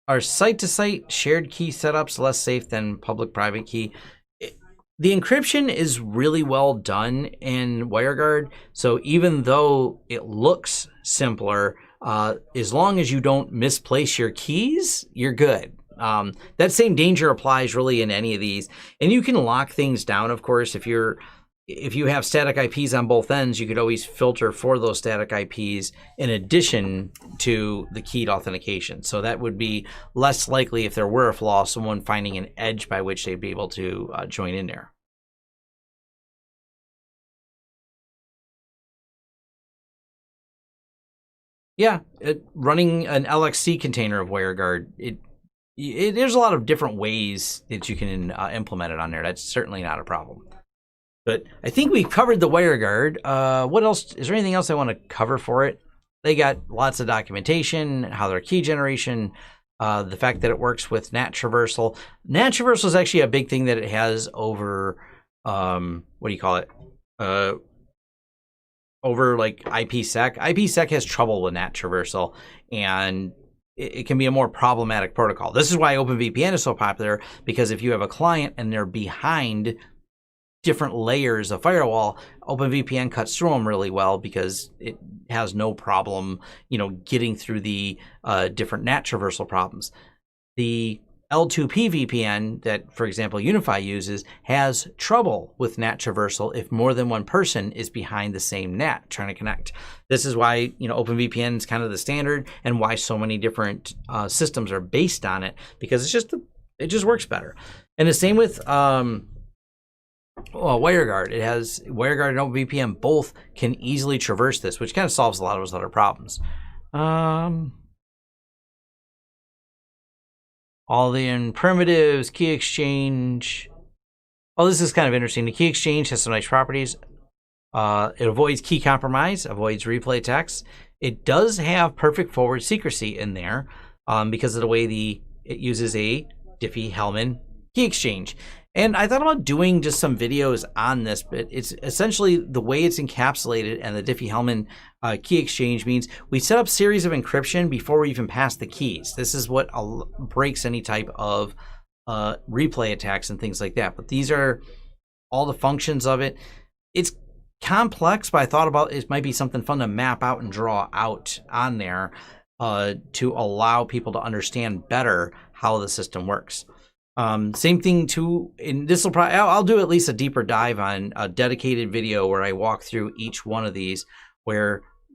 Are site-to-site shared key setups less safe than public-private key? The encryption is really well done in WireGuard, so even though it looks simpler, as long as you don't misplace your keys, you're good. That same danger applies really in any of these, and you can lock things down. Of course, if you have static IPs on both ends, you could always filter for those static IPs in addition to the keyed authentication. So that would be less likely, if there were a flaw, someone finding an edge by which they'd be able to join in there. Yeah, running an LXC container of WireGuard, there's a lot of different ways that you can implement it on there. That's certainly not a problem. But I think we've covered the WireGuard. What else? Is there anything else I want to cover for it? They got lots of documentation, how their key generation, the fact that it works with NAT traversal. NAT traversal is actually a big thing that it has over, what do you call it? Over like IPsec. IPsec has trouble with NAT traversal, and it can be a more problematic protocol. This is why OpenVPN is so popular, because if you have a client and they're behind different layers of firewall, OpenVPN cuts through them really well because it has no problem, getting through the different NAT traversal problems. The L2P VPN that, for example, UniFi uses has trouble with NAT traversal if more than one person is behind the same NAT trying to connect. This is why, OpenVPN is kind of the standard, and why so many different systems are based on it, because it just works better. And the same with WireGuard. It has WireGuard and OpenVPN both can easily traverse this, which kind of solves a lot of those other problems. All the primitives, key exchange. Oh, this is kind of interesting. The key exchange has some nice properties. It avoids key compromise, avoids replay text. It does have perfect forward secrecy in there because of the way the it uses a Diffie-Hellman key exchange. And I thought about doing just some videos on this, but it's essentially the way it's encapsulated, and the Diffie-Hellman key exchange means we set up series of encryption before we even pass the keys. This is what breaks any type of replay attacks and things like that. But these are all the functions of it. It's complex, but I thought about it might be something fun to map out and draw out on there to allow people to understand better how the system works. Same thing too, and this will probably, I'll do at least a deeper dive on a dedicated video where I walk through each one of these,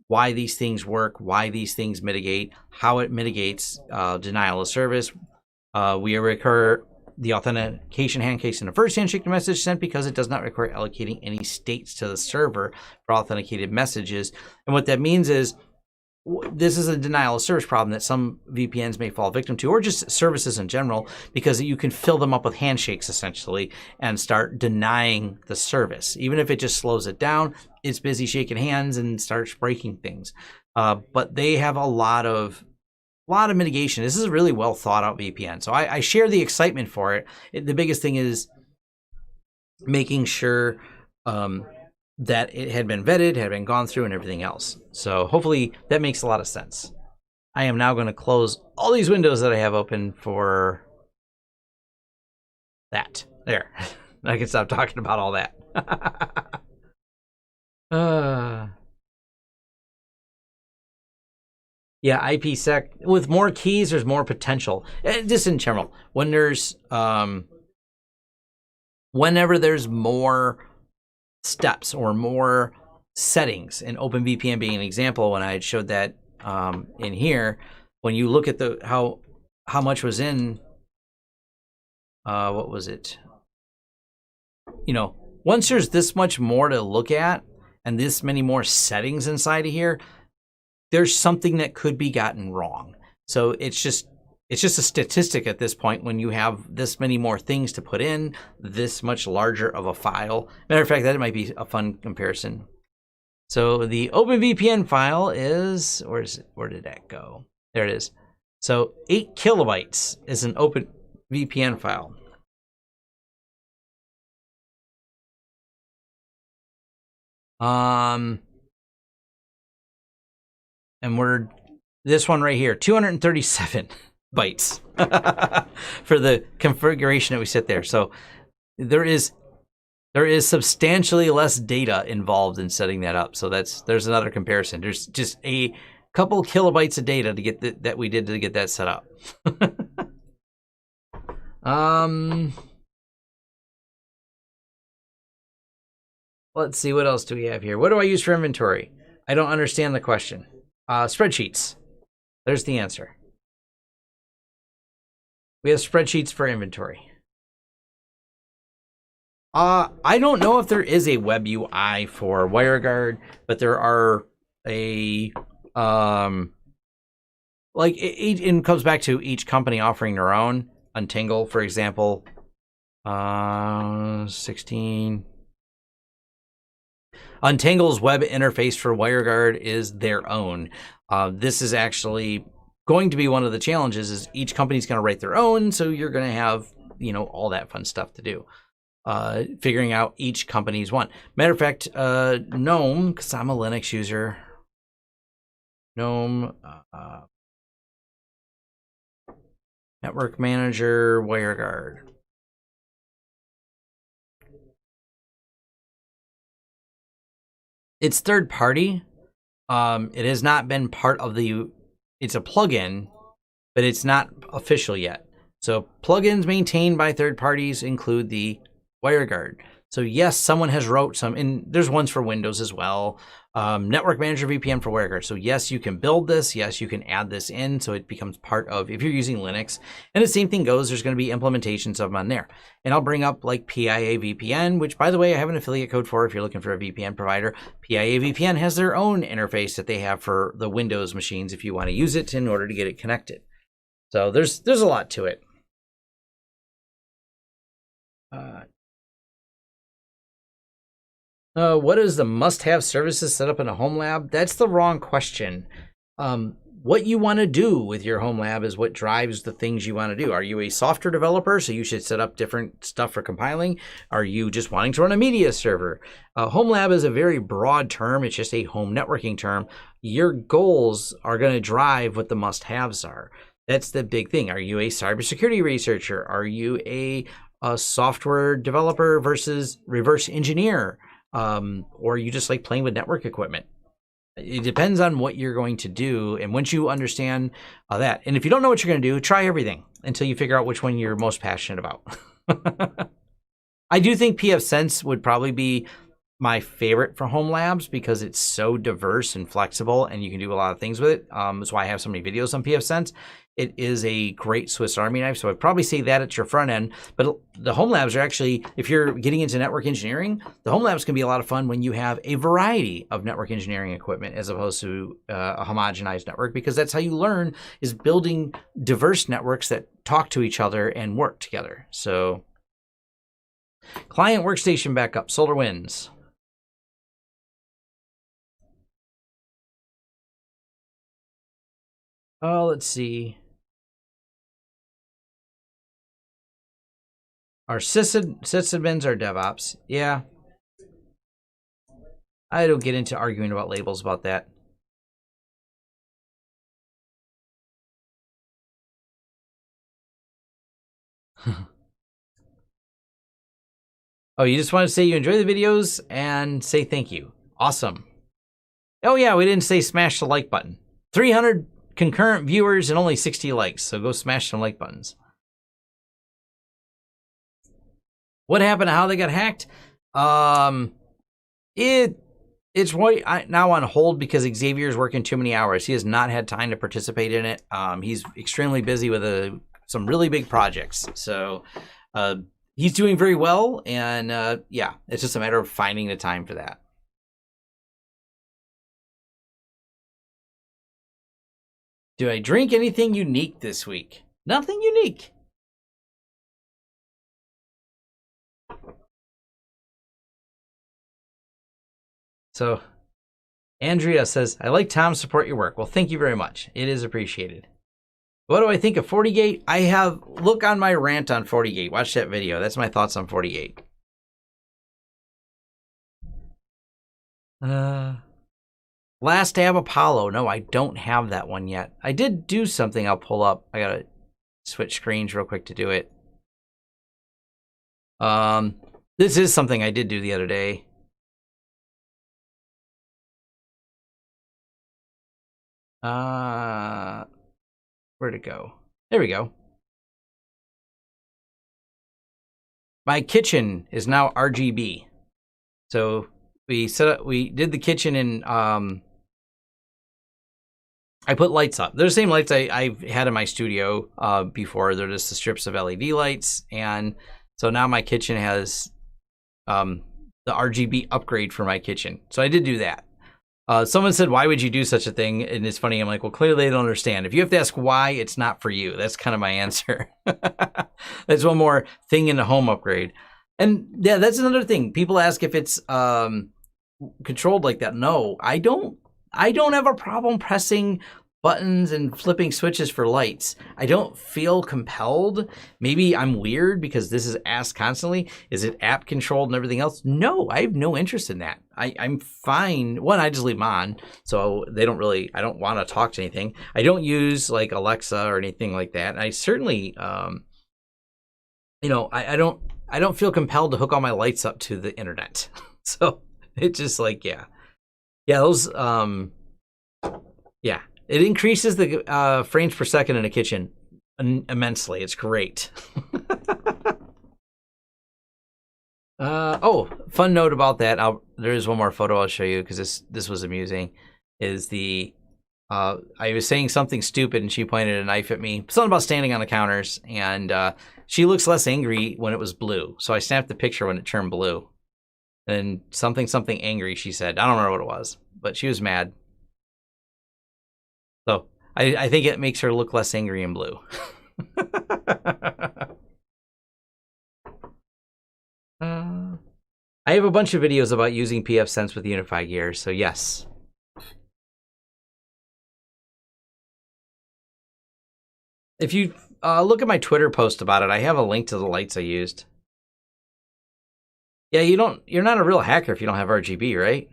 why these things work, why these things mitigate, how it mitigates denial of service. We recur the authentication handshakes in the first handshake message sent because it does not require allocating any states to the server for authenticated messages. And what that means is this is a denial of service problem that some VPNs may fall victim to, or just services in general, because you can fill them up with handshakes essentially and start denying the service. Even if it just slows it down, it's busy shaking hands and starts breaking things. But they have a lot of mitigation. This is a really well thought out VPN. So I share the excitement for it. The biggest thing is making sure that it had been vetted, had been gone through, and everything else. So hopefully that makes a lot of sense. I am now going to close all these windows that I have open for that. There. I can stop talking about all that. Yeah, IPsec. With more keys, there's more potential. Just in general, when there's whenever there's more steps or more settings, and OpenVPN being an example, when I had showed that in here, when you look at how much was in what was it? You know, once there's this much more to look at and this many more settings inside of here, there's something that could be gotten wrong. So it's just a statistic at this point when you have this many more things to put in, this much larger of a file. Matter of fact, that might be a fun comparison. So the OpenVPN file is, where did that go? There it is. So 8 kilobytes is an OpenVPN file. And this one right here, 237 bytes for the configuration that we set there. So there is substantially less data involved in setting that up. So there's another comparison. There's just a couple kilobytes of data to get that we did to get that set up. Let's see, what else do we have here? What do I use for inventory? I don't understand the question. Spreadsheets. There's the answer. We have spreadsheets for inventory. I don't know if there is a web UI for Wireguard, but there are it comes back to each company offering their own. Untangle, for example, 16. Untangle's web interface for Wireguard is their own. This is actually going to be one of the challenges, is each company's going to write their own, so you're going to have, all that fun stuff to do. Figuring out each company's one. Matter of fact, GNOME, because I'm a Linux user, GNOME Network Manager, Wireguard. It's third party. It has not been part of it's a plugin, but it's not official yet. So plugins maintained by third parties include the Wireguard. So yes, someone has wrote some, and there's ones for Windows as well. Network Manager VPN for Wireguard. So yes, you can build this. Yes, you can add this in, so it becomes part of, if you're using Linux. And the same thing goes, there's going to be implementations of them on there. And I'll bring up like PIA VPN, which, by the way, I have an affiliate code for if you're looking for a VPN provider. PIA VPN has their own interface that they have for the Windows machines if you want to use it in order to get it connected. So there's a lot to it. What is the must-have services set up in a home lab? That's the wrong question. what you want to do with your home lab is what drives the things you want to do. Are you a software developer, so you should set up different stuff for compiling? Are you just wanting to run a media server? Home lab is a very broad term. It's just a home networking term. Your goals are going to drive what the must-haves are. That's the big thing. Are you a cybersecurity researcher? Are you a software developer versus reverse engineer? Or you just like playing with network equipment? It depends on what you're going to do. And once you understand that, and if you don't know what you're going to do, try everything until you figure out which one you're most passionate about. I do think pfSense would probably be my favorite for home labs because it's so diverse and flexible and you can do a lot of things with it. That's why I have so many videos on pfSense. It is a great Swiss Army knife, so I'd probably say that at your front end. But the home labs are actually, if you're getting into network engineering, the home labs can be a lot of fun when you have a variety of network engineering equipment as opposed to a homogenized network, because that's how you learn, is building diverse networks that talk to each other and work together. So client workstation backup, SolarWinds. Oh, let's see. Our sysadmins are DevOps. Yeah. I don't get into arguing about labels about that. Oh, you just want to say you enjoy the videos and say thank you. Awesome. Oh yeah, we didn't say smash the like button. 300 concurrent viewers and only 60 likes, so go smash some like buttons. What happened to how they got hacked? It's now on hold because Xavier's working too many hours. He has not had time to participate in it. He's extremely busy with some really big projects. So he's doing very well, and yeah, it's just a matter of finding the time for that. Do I drink anything unique this week? Nothing unique. So Andrea says, I like Tom, support your work. Well, thank you very much. It is appreciated. What do I think of FortiGate? Look on my rant on FortiGate. Watch that video. That's my thoughts on FortiGate. Last Tab Apollo. No, I don't have that one yet. I did do something I'll pull up. I gotta switch screens real quick to do it. This is something I did do the other day. Where'd it go? There we go. My kitchen is now RGB. So we did the kitchen in, I put lights up. They're the same lights I've had in my studio before. They're just the strips of LED lights. And so now my kitchen has the RGB upgrade for my kitchen. So I did do that. Someone said, why would you do such a thing? And it's funny. I'm like, well, clearly they don't understand. If you have to ask why, it's not for you. That's kind of my answer. That's one more thing in the home upgrade. And yeah, that's another thing. People ask if it's controlled like that. No, I don't have a problem pressing buttons and flipping switches for lights. I don't feel compelled. Maybe I'm weird because this is asked constantly. Is it app controlled and everything else? No, I have no interest in that. I'm fine. One, I just leave them on. So I don't want to talk to anything. I don't use like Alexa or anything like that. And I certainly, I don't feel compelled to hook all my lights up to the internet. So it's just like, yeah, those, yeah. It increases the frames per second in a kitchen immensely. It's great. Oh, fun note about that. There is one more photo I'll show you because this was amusing. Is I was saying something stupid and she pointed a knife at me. Something about standing on the counters, and she looks less angry when it was blue. So I snapped the picture when it turned blue. And something angry, she said. I don't remember what it was, but she was mad. So I think it makes her look less angry in blue. I have a bunch of videos about using pfSense with UniFi gear, so yes. If you look at my Twitter post about it, I have a link to the lights I used. Yeah, you're not a real hacker if you don't have RGB, right?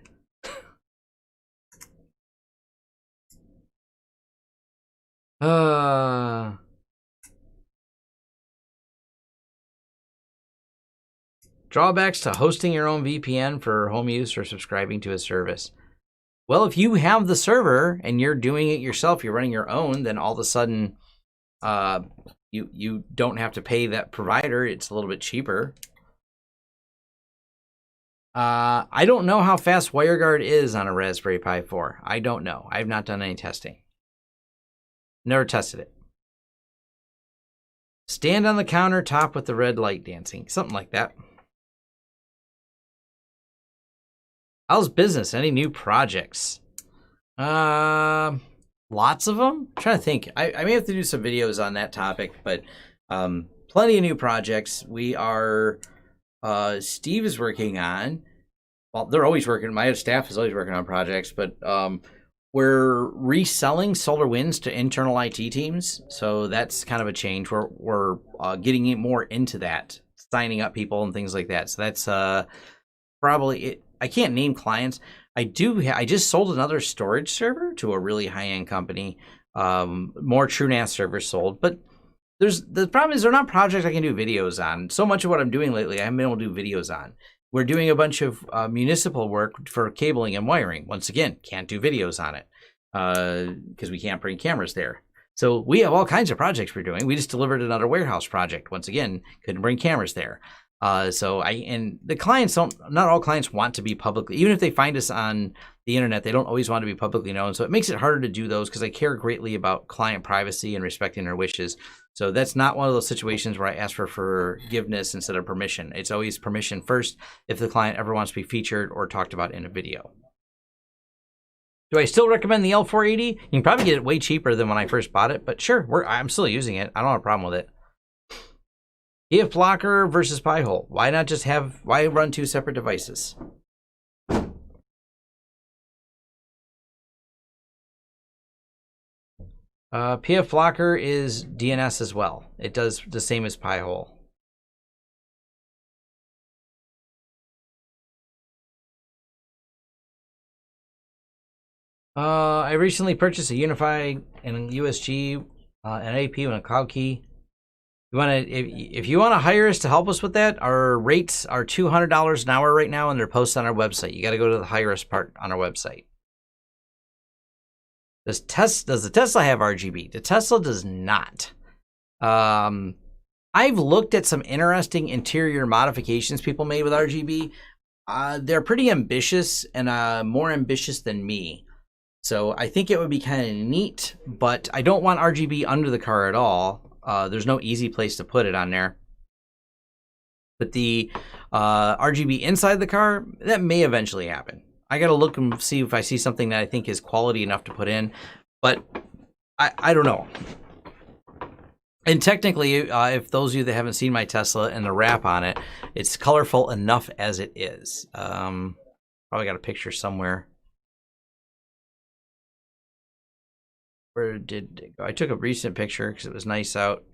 Drawbacks to hosting your own VPN for home use or subscribing to a service. Well, if you have the server and you're doing it yourself, you're running your own, then all of a sudden you don't have to pay that provider. It's a little bit cheaper. I don't know how fast Wireguard is on a Raspberry Pi 4. I don't know. I've not done any testing. Never tested it. Stand on the countertop with the red light dancing. Something like that. How's business? Any new projects? Lots of them. I'm trying to think. I may have to do some videos on that topic, but plenty of new projects. We are, Steve is working on, well, they're always working, my staff is always working on projects, but we're reselling SolarWinds to internal IT teams. So that's kind of a change. We're getting more into that, signing up people and things like that. So that's probably it. I can't name clients. I just sold another storage server to a really high-end company. More TrueNAS servers sold, but the problem is they're not projects I can do videos on. So much of what I'm doing lately, I haven't been able to do videos on. We're doing a bunch of municipal work for cabling and wiring. Once again, can't do videos on it because we can't bring cameras there. So we have all kinds of projects we're doing. We just delivered another warehouse project. Once again, couldn't bring cameras there. And the clients not all clients want to be publicly, even if they find us on the internet, they don't always want to be publicly known. So it makes it harder to do those because I care greatly about client privacy and respecting their wishes. So that's not one of those situations where I ask for forgiveness instead of permission. It's always permission first if the client ever wants to be featured or talked about in a video. Do I still recommend the L480? You can probably get it way cheaper than when I first bought it, but sure, I'm still using it. I don't have a problem with it. EF blocker versus Pi-hole. Why run two separate devices? PF blocker is DNS as well. It does the same as Pi-hole. I recently purchased a UniFi and a USG, an AP and a cloud key. If you want to hire us to help us with that, our rates are $200 an hour right now, and they're posted on our website. You got to go to the hire us part on our website. Does the Tesla have RGB? The Tesla does not. I've looked at some interesting interior modifications people made with RGB. They're pretty ambitious and more ambitious than me. So I think it would be kind of neat, but I don't want RGB under the car at all. There's no easy place to put it on there. But the RGB inside the car, that may eventually happen. I got to look and see if I see something that I think is quality enough to put in. But I don't know. And technically, if those of you that haven't seen my Tesla and the wrap on it, it's colorful enough as it is. Probably got a picture somewhere. Where did it go? I took a recent picture because it was nice out.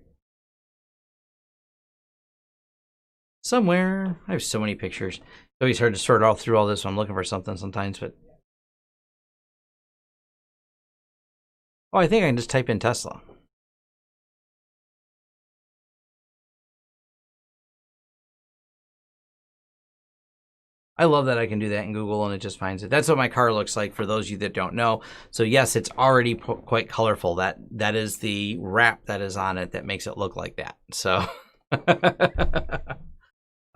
Somewhere. I have so many pictures. It's always hard to sort all through all this when I'm looking for something sometimes, but oh, I think I can just type in Tesla. I love that I can do that in Google and it just finds it. That's what my car looks like for those of you that don't know. So yes, it's already quite colorful. That is the wrap that is on it that makes it look like that. So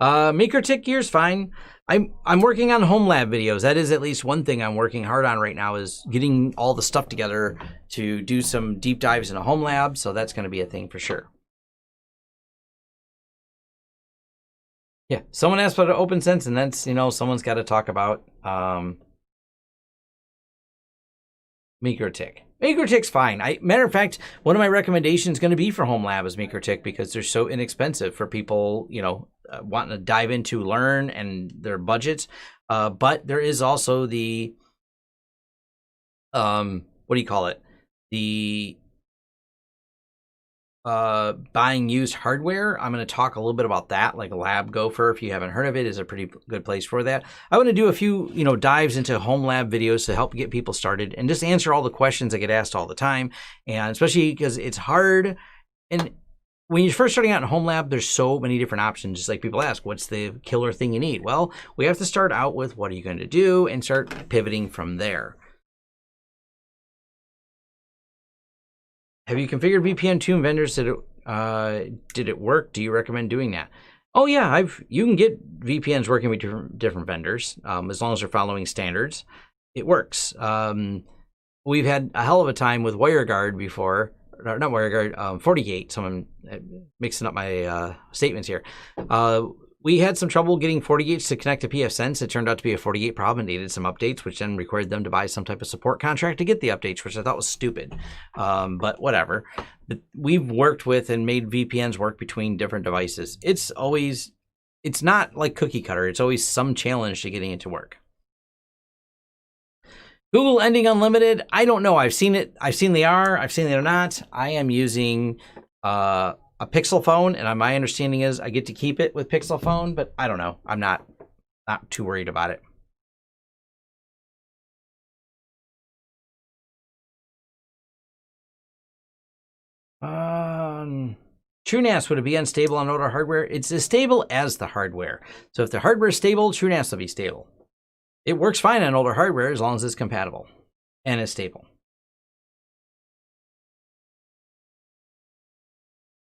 MikroTik gear's fine. I'm working on home lab videos. That is at least one thing I'm working hard on right now, is getting all the stuff together to do some deep dives in a home lab. So that's going to be a thing for sure. Yeah, someone asked about OpenSense, and that's, someone's got to talk about MikroTik. MikroTik's fine. Matter of fact, one of my recommendations going to be for home lab is MikroTik because they're so inexpensive for people, wanting to dive into, learn, and their budgets. But there is also the, what do you call it? The buying used hardware. I'm going to talk a little bit about that, like Lab Gopher, if you haven't heard of it, is a pretty good place for that. I want to do a few, dives into home lab videos to help get people started and just answer all the questions I get asked all the time. And especially because it's hard. And when you're first starting out in home lab, there's so many different options. Just like people ask, what's the killer thing you need? Well, we have to start out with what are you going to do and start pivoting from there. Have you configured VPN to vendors? Did it work? Do you recommend doing that? Oh yeah, you can get VPNs working with different vendors as long as they're following standards. It works. We've had a hell of a time with Wireguard before. Not Wireguard, FortiGate. Someone mixing up my statements here. We had some trouble getting FortiGates to connect to pfSense. It turned out to be a FortiGate problem. It needed some updates, which then required them to buy some type of support contract to get the updates, which I thought was stupid. But whatever. We've worked with and made VPNs work between different devices. It's not like cookie cutter. It's always some challenge to getting it to work. Google ending unlimited. I don't know. I've seen it. I've seen they are. I've seen they're not. I am using a Pixel phone, and my understanding is I get to keep it with Pixel phone, but I don't know. I'm not too worried about it. TrueNAS, would it be unstable on older hardware? It's as stable as the hardware. So if the hardware is stable, TrueNAS will be stable. It works fine on older hardware as long as it's compatible and is stable.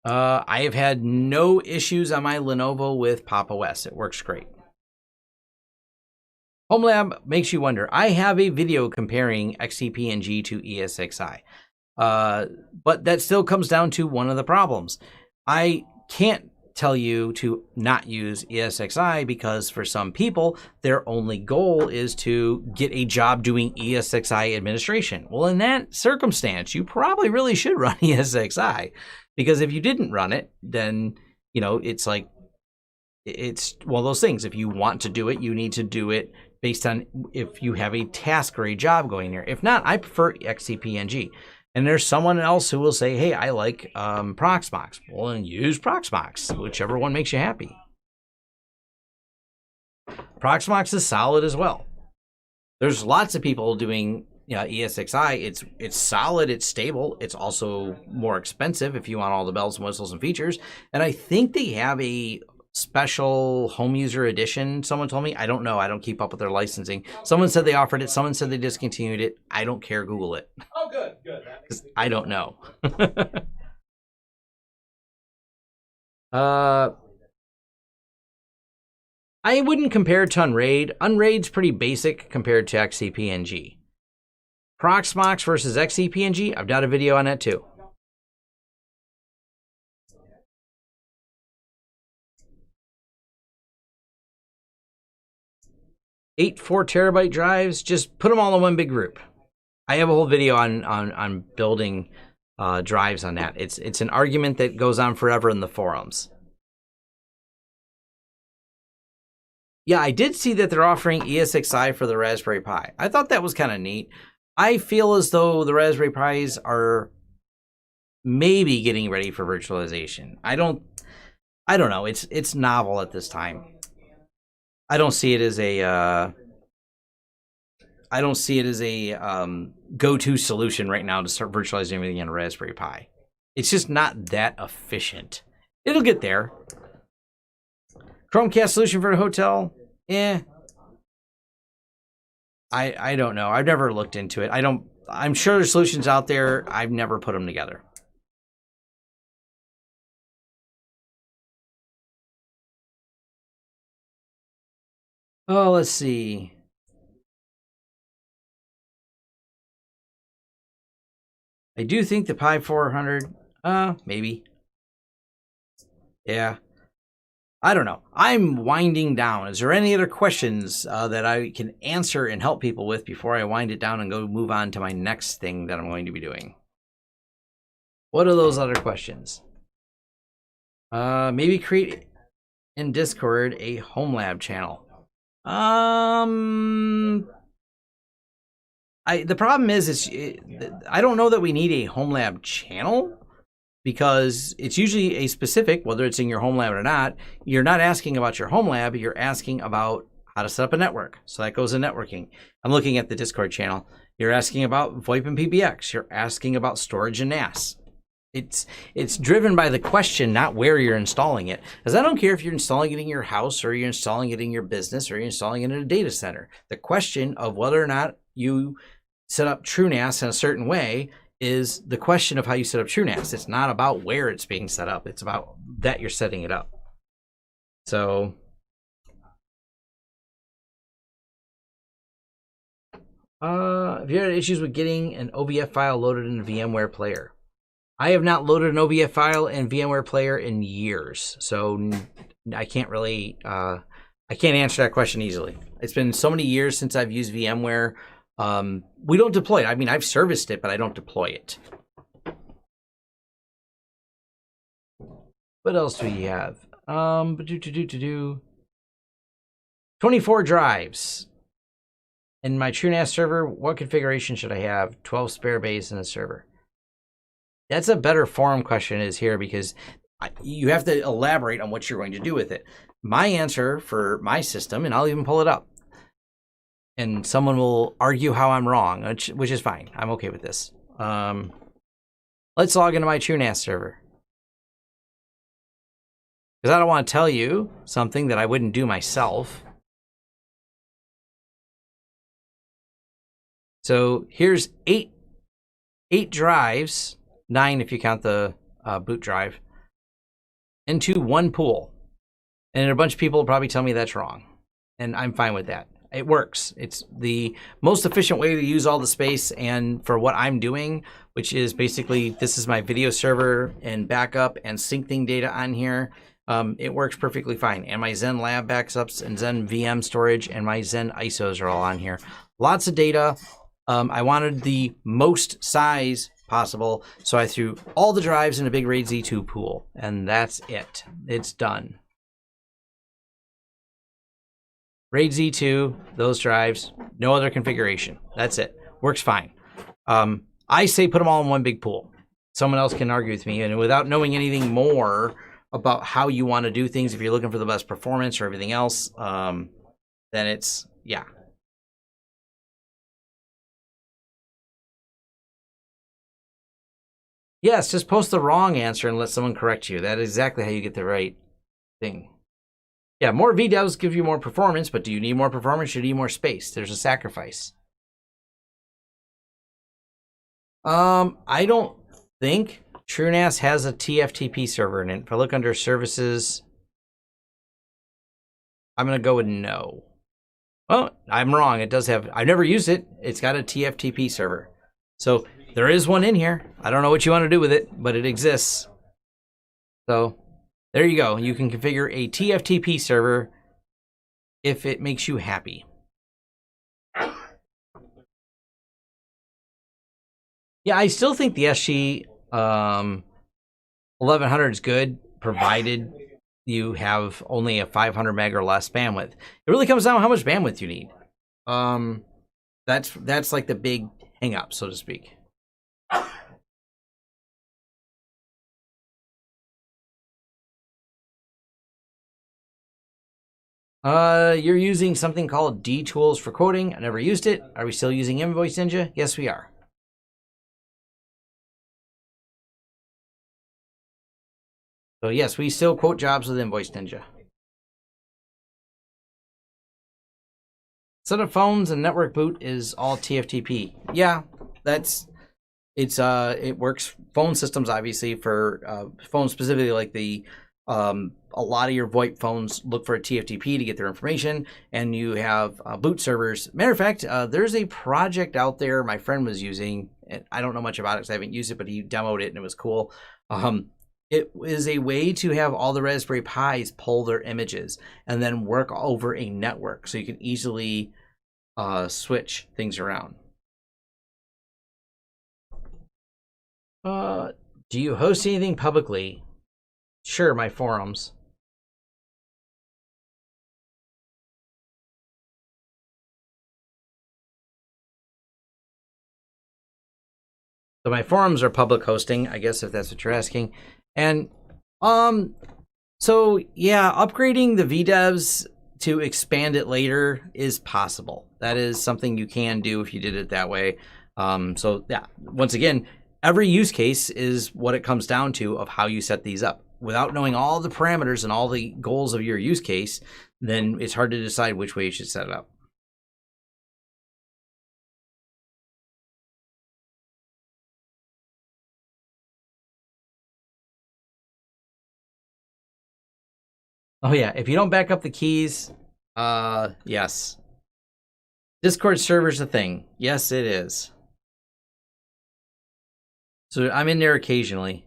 I have had no issues on my Lenovo with Pop! OS. It works great. HomeLab makes you wonder. I have a video comparing XCP-NG to ESXi. But that still comes down to one of the problems. I can't tell you to not use ESXi because for some people, their only goal is to get a job doing ESXi administration. Well, in that circumstance, you probably really should run ESXi. Because if you didn't run it, then, it's like, it's one of those things. If you want to do it, you need to do it based on if you have a task or a job going there. If not, I prefer XCP-NG. And there's someone else who will say, hey, I like Proxmox. Well, then use Proxmox, whichever one makes you happy. Proxmox is solid as well. There's lots of people doing ESXi. It's solid, it's stable, it's also more expensive if you want all the bells and whistles and features. And I think they have a special home user edition. Someone told me. I don't know. I don't keep up with their licensing. Someone said they offered it. Someone said they discontinued it. I don't care. Google it. Oh, good. I don't know. I wouldn't compare it to Unraid. Unraid's pretty basic compared to XCP-NG. Proxmox versus XCP-NG, I've done a video on that too. Eight 4 terabyte drives, just put them all in one big group. I have a whole video on building drives on that. It's an argument that goes on forever in the forums. Yeah, I did see that they're offering ESXi for the Raspberry Pi. I thought that was kind of neat. I feel as though the Raspberry Pis are maybe getting ready for virtualization. I don't know. It's novel at this time. I don't see it as a go-to solution right now to start virtualizing everything on a Raspberry Pi. It's just not that efficient. It'll get there. Chromecast solution for a hotel? I don't know. I've never looked into it. I'm sure there's solutions out there. I've never put them together. Oh, let's see. I do think the Pi 400, maybe. Yeah. I don't know. I'm winding down. Is there any other questions that I can answer and help people with before I wind it down and go move on to my next thing that I'm going to be doing? What are those other questions? Maybe create in Discord a home lab channel. The problem is, I don't know that we need a home lab channel because it's usually a specific, whether it's in your home lab or not. You're not asking about your home lab, you're asking about how to set up a network. So that goes in networking. I'm looking at the Discord channel. You're asking about VoIP and PBX. You're asking about storage and NAS. It's driven by the question, not where you're installing it. Because I don't care if you're installing it in your house or you're installing it in your business or you're installing it in a data center. The question of whether or not you set up TrueNAS in a certain way is the question of how you set up TrueNAS. It's not about where it's being set up. It's about that you're setting it up. So if you had issues with getting an OBF file loaded in a VMware player, I have not loaded an OBF file in VMware player in years, so I can't really, I can't answer that question easily. It's been so many years since I've used VMware. We don't deploy it. I mean, I've serviced it, but I don't deploy it. What else do we have? 24 drives. In my TrueNAS server, what configuration should I have? 12 spare bays in a server. That's a better forum question is here, because you have to elaborate on what you're going to do with it. My answer for my system, and I'll even pull it up, and someone will argue how I'm wrong, which is fine. I'm okay with this. Let's log into my TrueNAS server, because I don't want to tell you something that I wouldn't do myself. So here's eight drives, 9 if you count the boot drive, into one pool. And a bunch of people will probably tell me that's wrong, and I'm fine with that. It works. It's the most efficient way to use all the space, and for what I'm doing, which is basically, this is my video server and backup and syncing data on here. It works perfectly fine. And my Zen Lab backups and Zen VM storage and my Zen ISOs are all on here. Lots of data. I wanted the most size possible, so I threw all the drives in a big RAID Z2 pool, and that's it. It's done. RAID Z2, those drives, no other configuration. That's it. Works fine. I say put them all in one big pool. Someone else can argue with me, and without knowing anything more about how you want to do things, if you're looking for the best performance or everything else, then it's, yeah. Yes, just post the wrong answer and let someone correct you. That is exactly how you get the right thing. Yeah, more VDEVs give you more performance, but do you need more performance or do you need more space? There's a sacrifice. I don't think TrueNAS has a TFTP server in it. If I look under services, I'm going to go with no. Well, I'm wrong. It does have, I've never used it. It's got a TFTP server. So there is one in here. I don't know what you want to do with it, but it exists. So there you go. You can configure a TFTP server if it makes you happy. Yeah, I still think the SG 1100 is good, provided you have only a 500 meg or less bandwidth. It really comes down to how much bandwidth you need. That's like the big hang up, so to speak. You're using something called D Tools for quoting. I never used it. Are we still using Invoice Ninja? Yes, we are. So yes, we still quote jobs with Invoice Ninja. Set up phones and network boot is all TFTP. Yeah, it works. Phone systems, obviously, for phones specifically, like the a lot of your VoIP phones look for a TFTP to get their information, and you have boot servers. Matter of fact, there's a project out there my friend was using, and I don't know much about it because I haven't used it, but he demoed it and it was cool. It is a way to have all the Raspberry Pis pull their images and then work over a network, so you can easily switch things around. Do you host anything publicly? Sure, my forums. So my forums are public hosting, I guess, if that's what you're asking. And so yeah, upgrading the VDEVs to expand it later is possible. That is something you can do if you did it that way. So yeah, once again, every use case is what it comes down to of how you set these up. Without knowing all the parameters and all the goals of your use case, then it's hard to decide which way you should set it up. Oh yeah, if you don't back up the keys, yes. Discord server's a thing. Yes, it is. So I'm in there occasionally.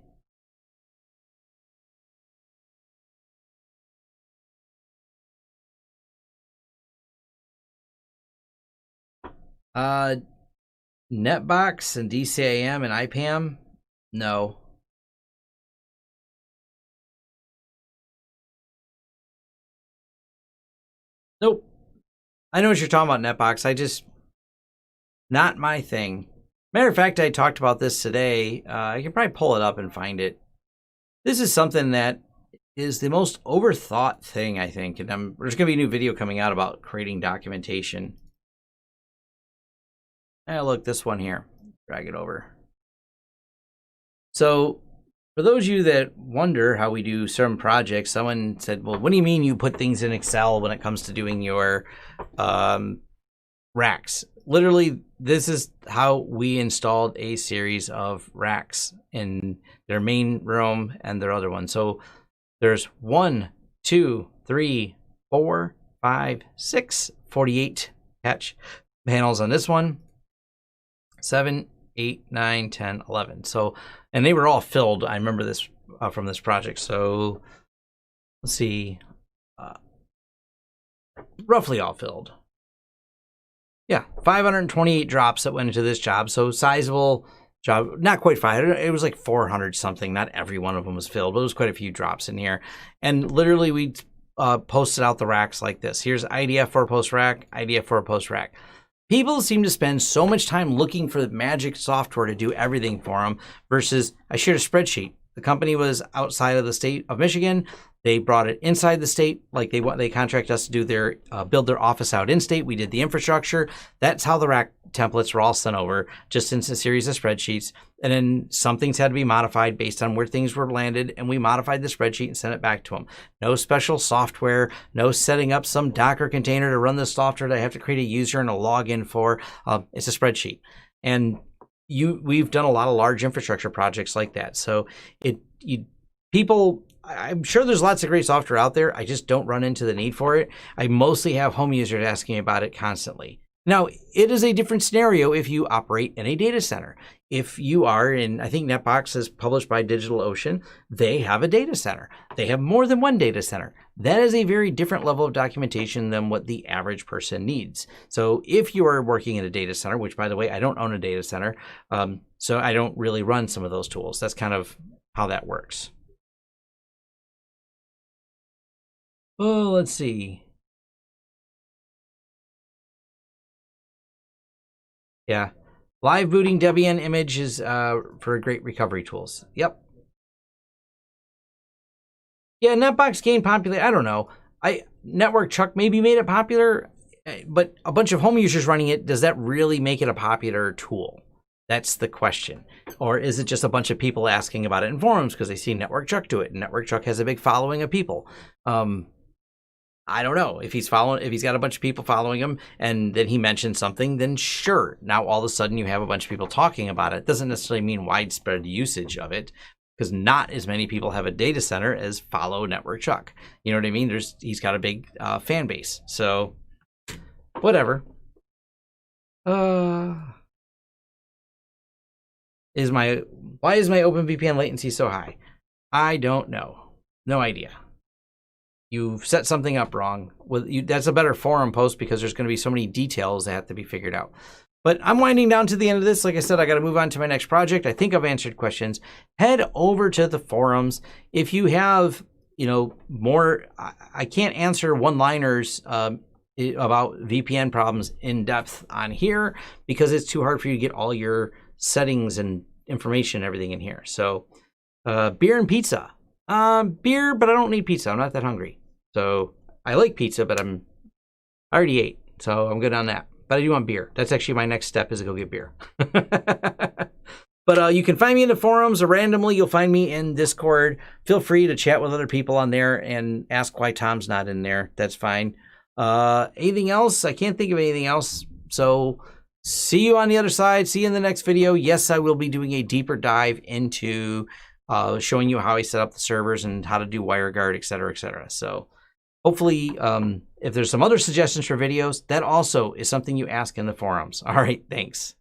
Netbox and DCIM and IPAM? No. Nope. I know what you're talking about, Netbox. Not my thing. Matter of fact, I talked about this today. I can probably pull it up and find it. This is something that is the most overthought thing, I think. And there's going to be a new video coming out about creating documentation. Look, this one here. Drag it over. So for those of you that wonder how we do certain projects, someone said, well, what do you mean you put things in Excel when it comes to doing your racks? Literally, this is how we installed a series of racks in their main room and their other one. So there's 1, 2, 3, 4, 5, 6, 48 patch panels on this one. 7, 8, 9, 10, 11. So, and they were all filled. I remember this from this project. So let's see, roughly all filled. Yeah, 528 drops that went into this job. So sizable job, not quite 500. It was like 400 something. Not every one of them was filled, but it was quite a few drops in here. And literally we posted out the racks like this. Here's IDF for a post rack, IDF for a post rack. People seem to spend so much time looking for the magic software to do everything for them versus I shared a spreadsheet. The company was outside of the state of Michigan. They brought it inside the state, like they contract us to do their build their office out in state. We did the infrastructure. That's how the rack templates were all sent over, just in a series of spreadsheets. And then some things had to be modified based on where things were landed, and we modified the spreadsheet and sent it back to them. No special software, no setting up some Docker container to run the software that I have to create a user and a login for. It's a spreadsheet. And we've done a lot of large infrastructure projects like that. So people, I'm sure there's lots of great software out there. I just don't run into the need for it. I mostly have home users asking about it constantly. Now, it is a different scenario if you operate in a data center. If you are in, I think Netbox is published by DigitalOcean, they have a data center. They have more than one data center. That is a very different level of documentation than what the average person needs. So if you are working in a data center, which by the way, I don't own a data center, so I don't really run some of those tools. That's kind of how that works. Oh, let's see. Yeah. Live booting Debian images for great recovery tools. Yep. Yeah, Netbox gained popular. I don't know. Network Chuck maybe made it popular, but a bunch of home users running it, does that really make it a popular tool? That's the question. Or is it just a bunch of people asking about it in forums because they see Network Chuck do it? And Network Chuck has a big following of people. I don't know if he's got a bunch of people following him and then he mentions something, then sure. Now all of a sudden you have a bunch of people talking about it. Doesn't necessarily mean widespread usage of it because not as many people have a data center as follow Network Chuck. You know what I mean? He's got a big fan base. So whatever. Why is my OpenVPN latency so high? I don't know. No idea. You've set something up wrong. That's a better forum post because there's going to be so many details that have to be figured out. But I'm winding down to the end of this. Like I said, I got to move on to my next project. I think I've answered questions. Head over to the forums. If you have, more, I can't answer one-liners about VPN problems in depth on here because it's too hard for you to get all your settings and information and everything in here. So beer and pizza. Beer, but I don't need pizza. I'm not that hungry. So I like pizza, but I already ate. So I'm good on that. But I do want beer. That's actually my next step, is to go get beer. But you can find me in the forums, or randomly you'll find me in Discord. Feel free to chat with other people on there and ask why Tom's not in there. That's fine. Anything else? I can't think of anything else. So see you on the other side. See you in the next video. Yes, I will be doing a deeper dive into showing you how I set up the servers and how to do WireGuard, et cetera, et cetera. So hopefully, if there's some other suggestions for videos, that also is something you ask in the forums. All right, thanks.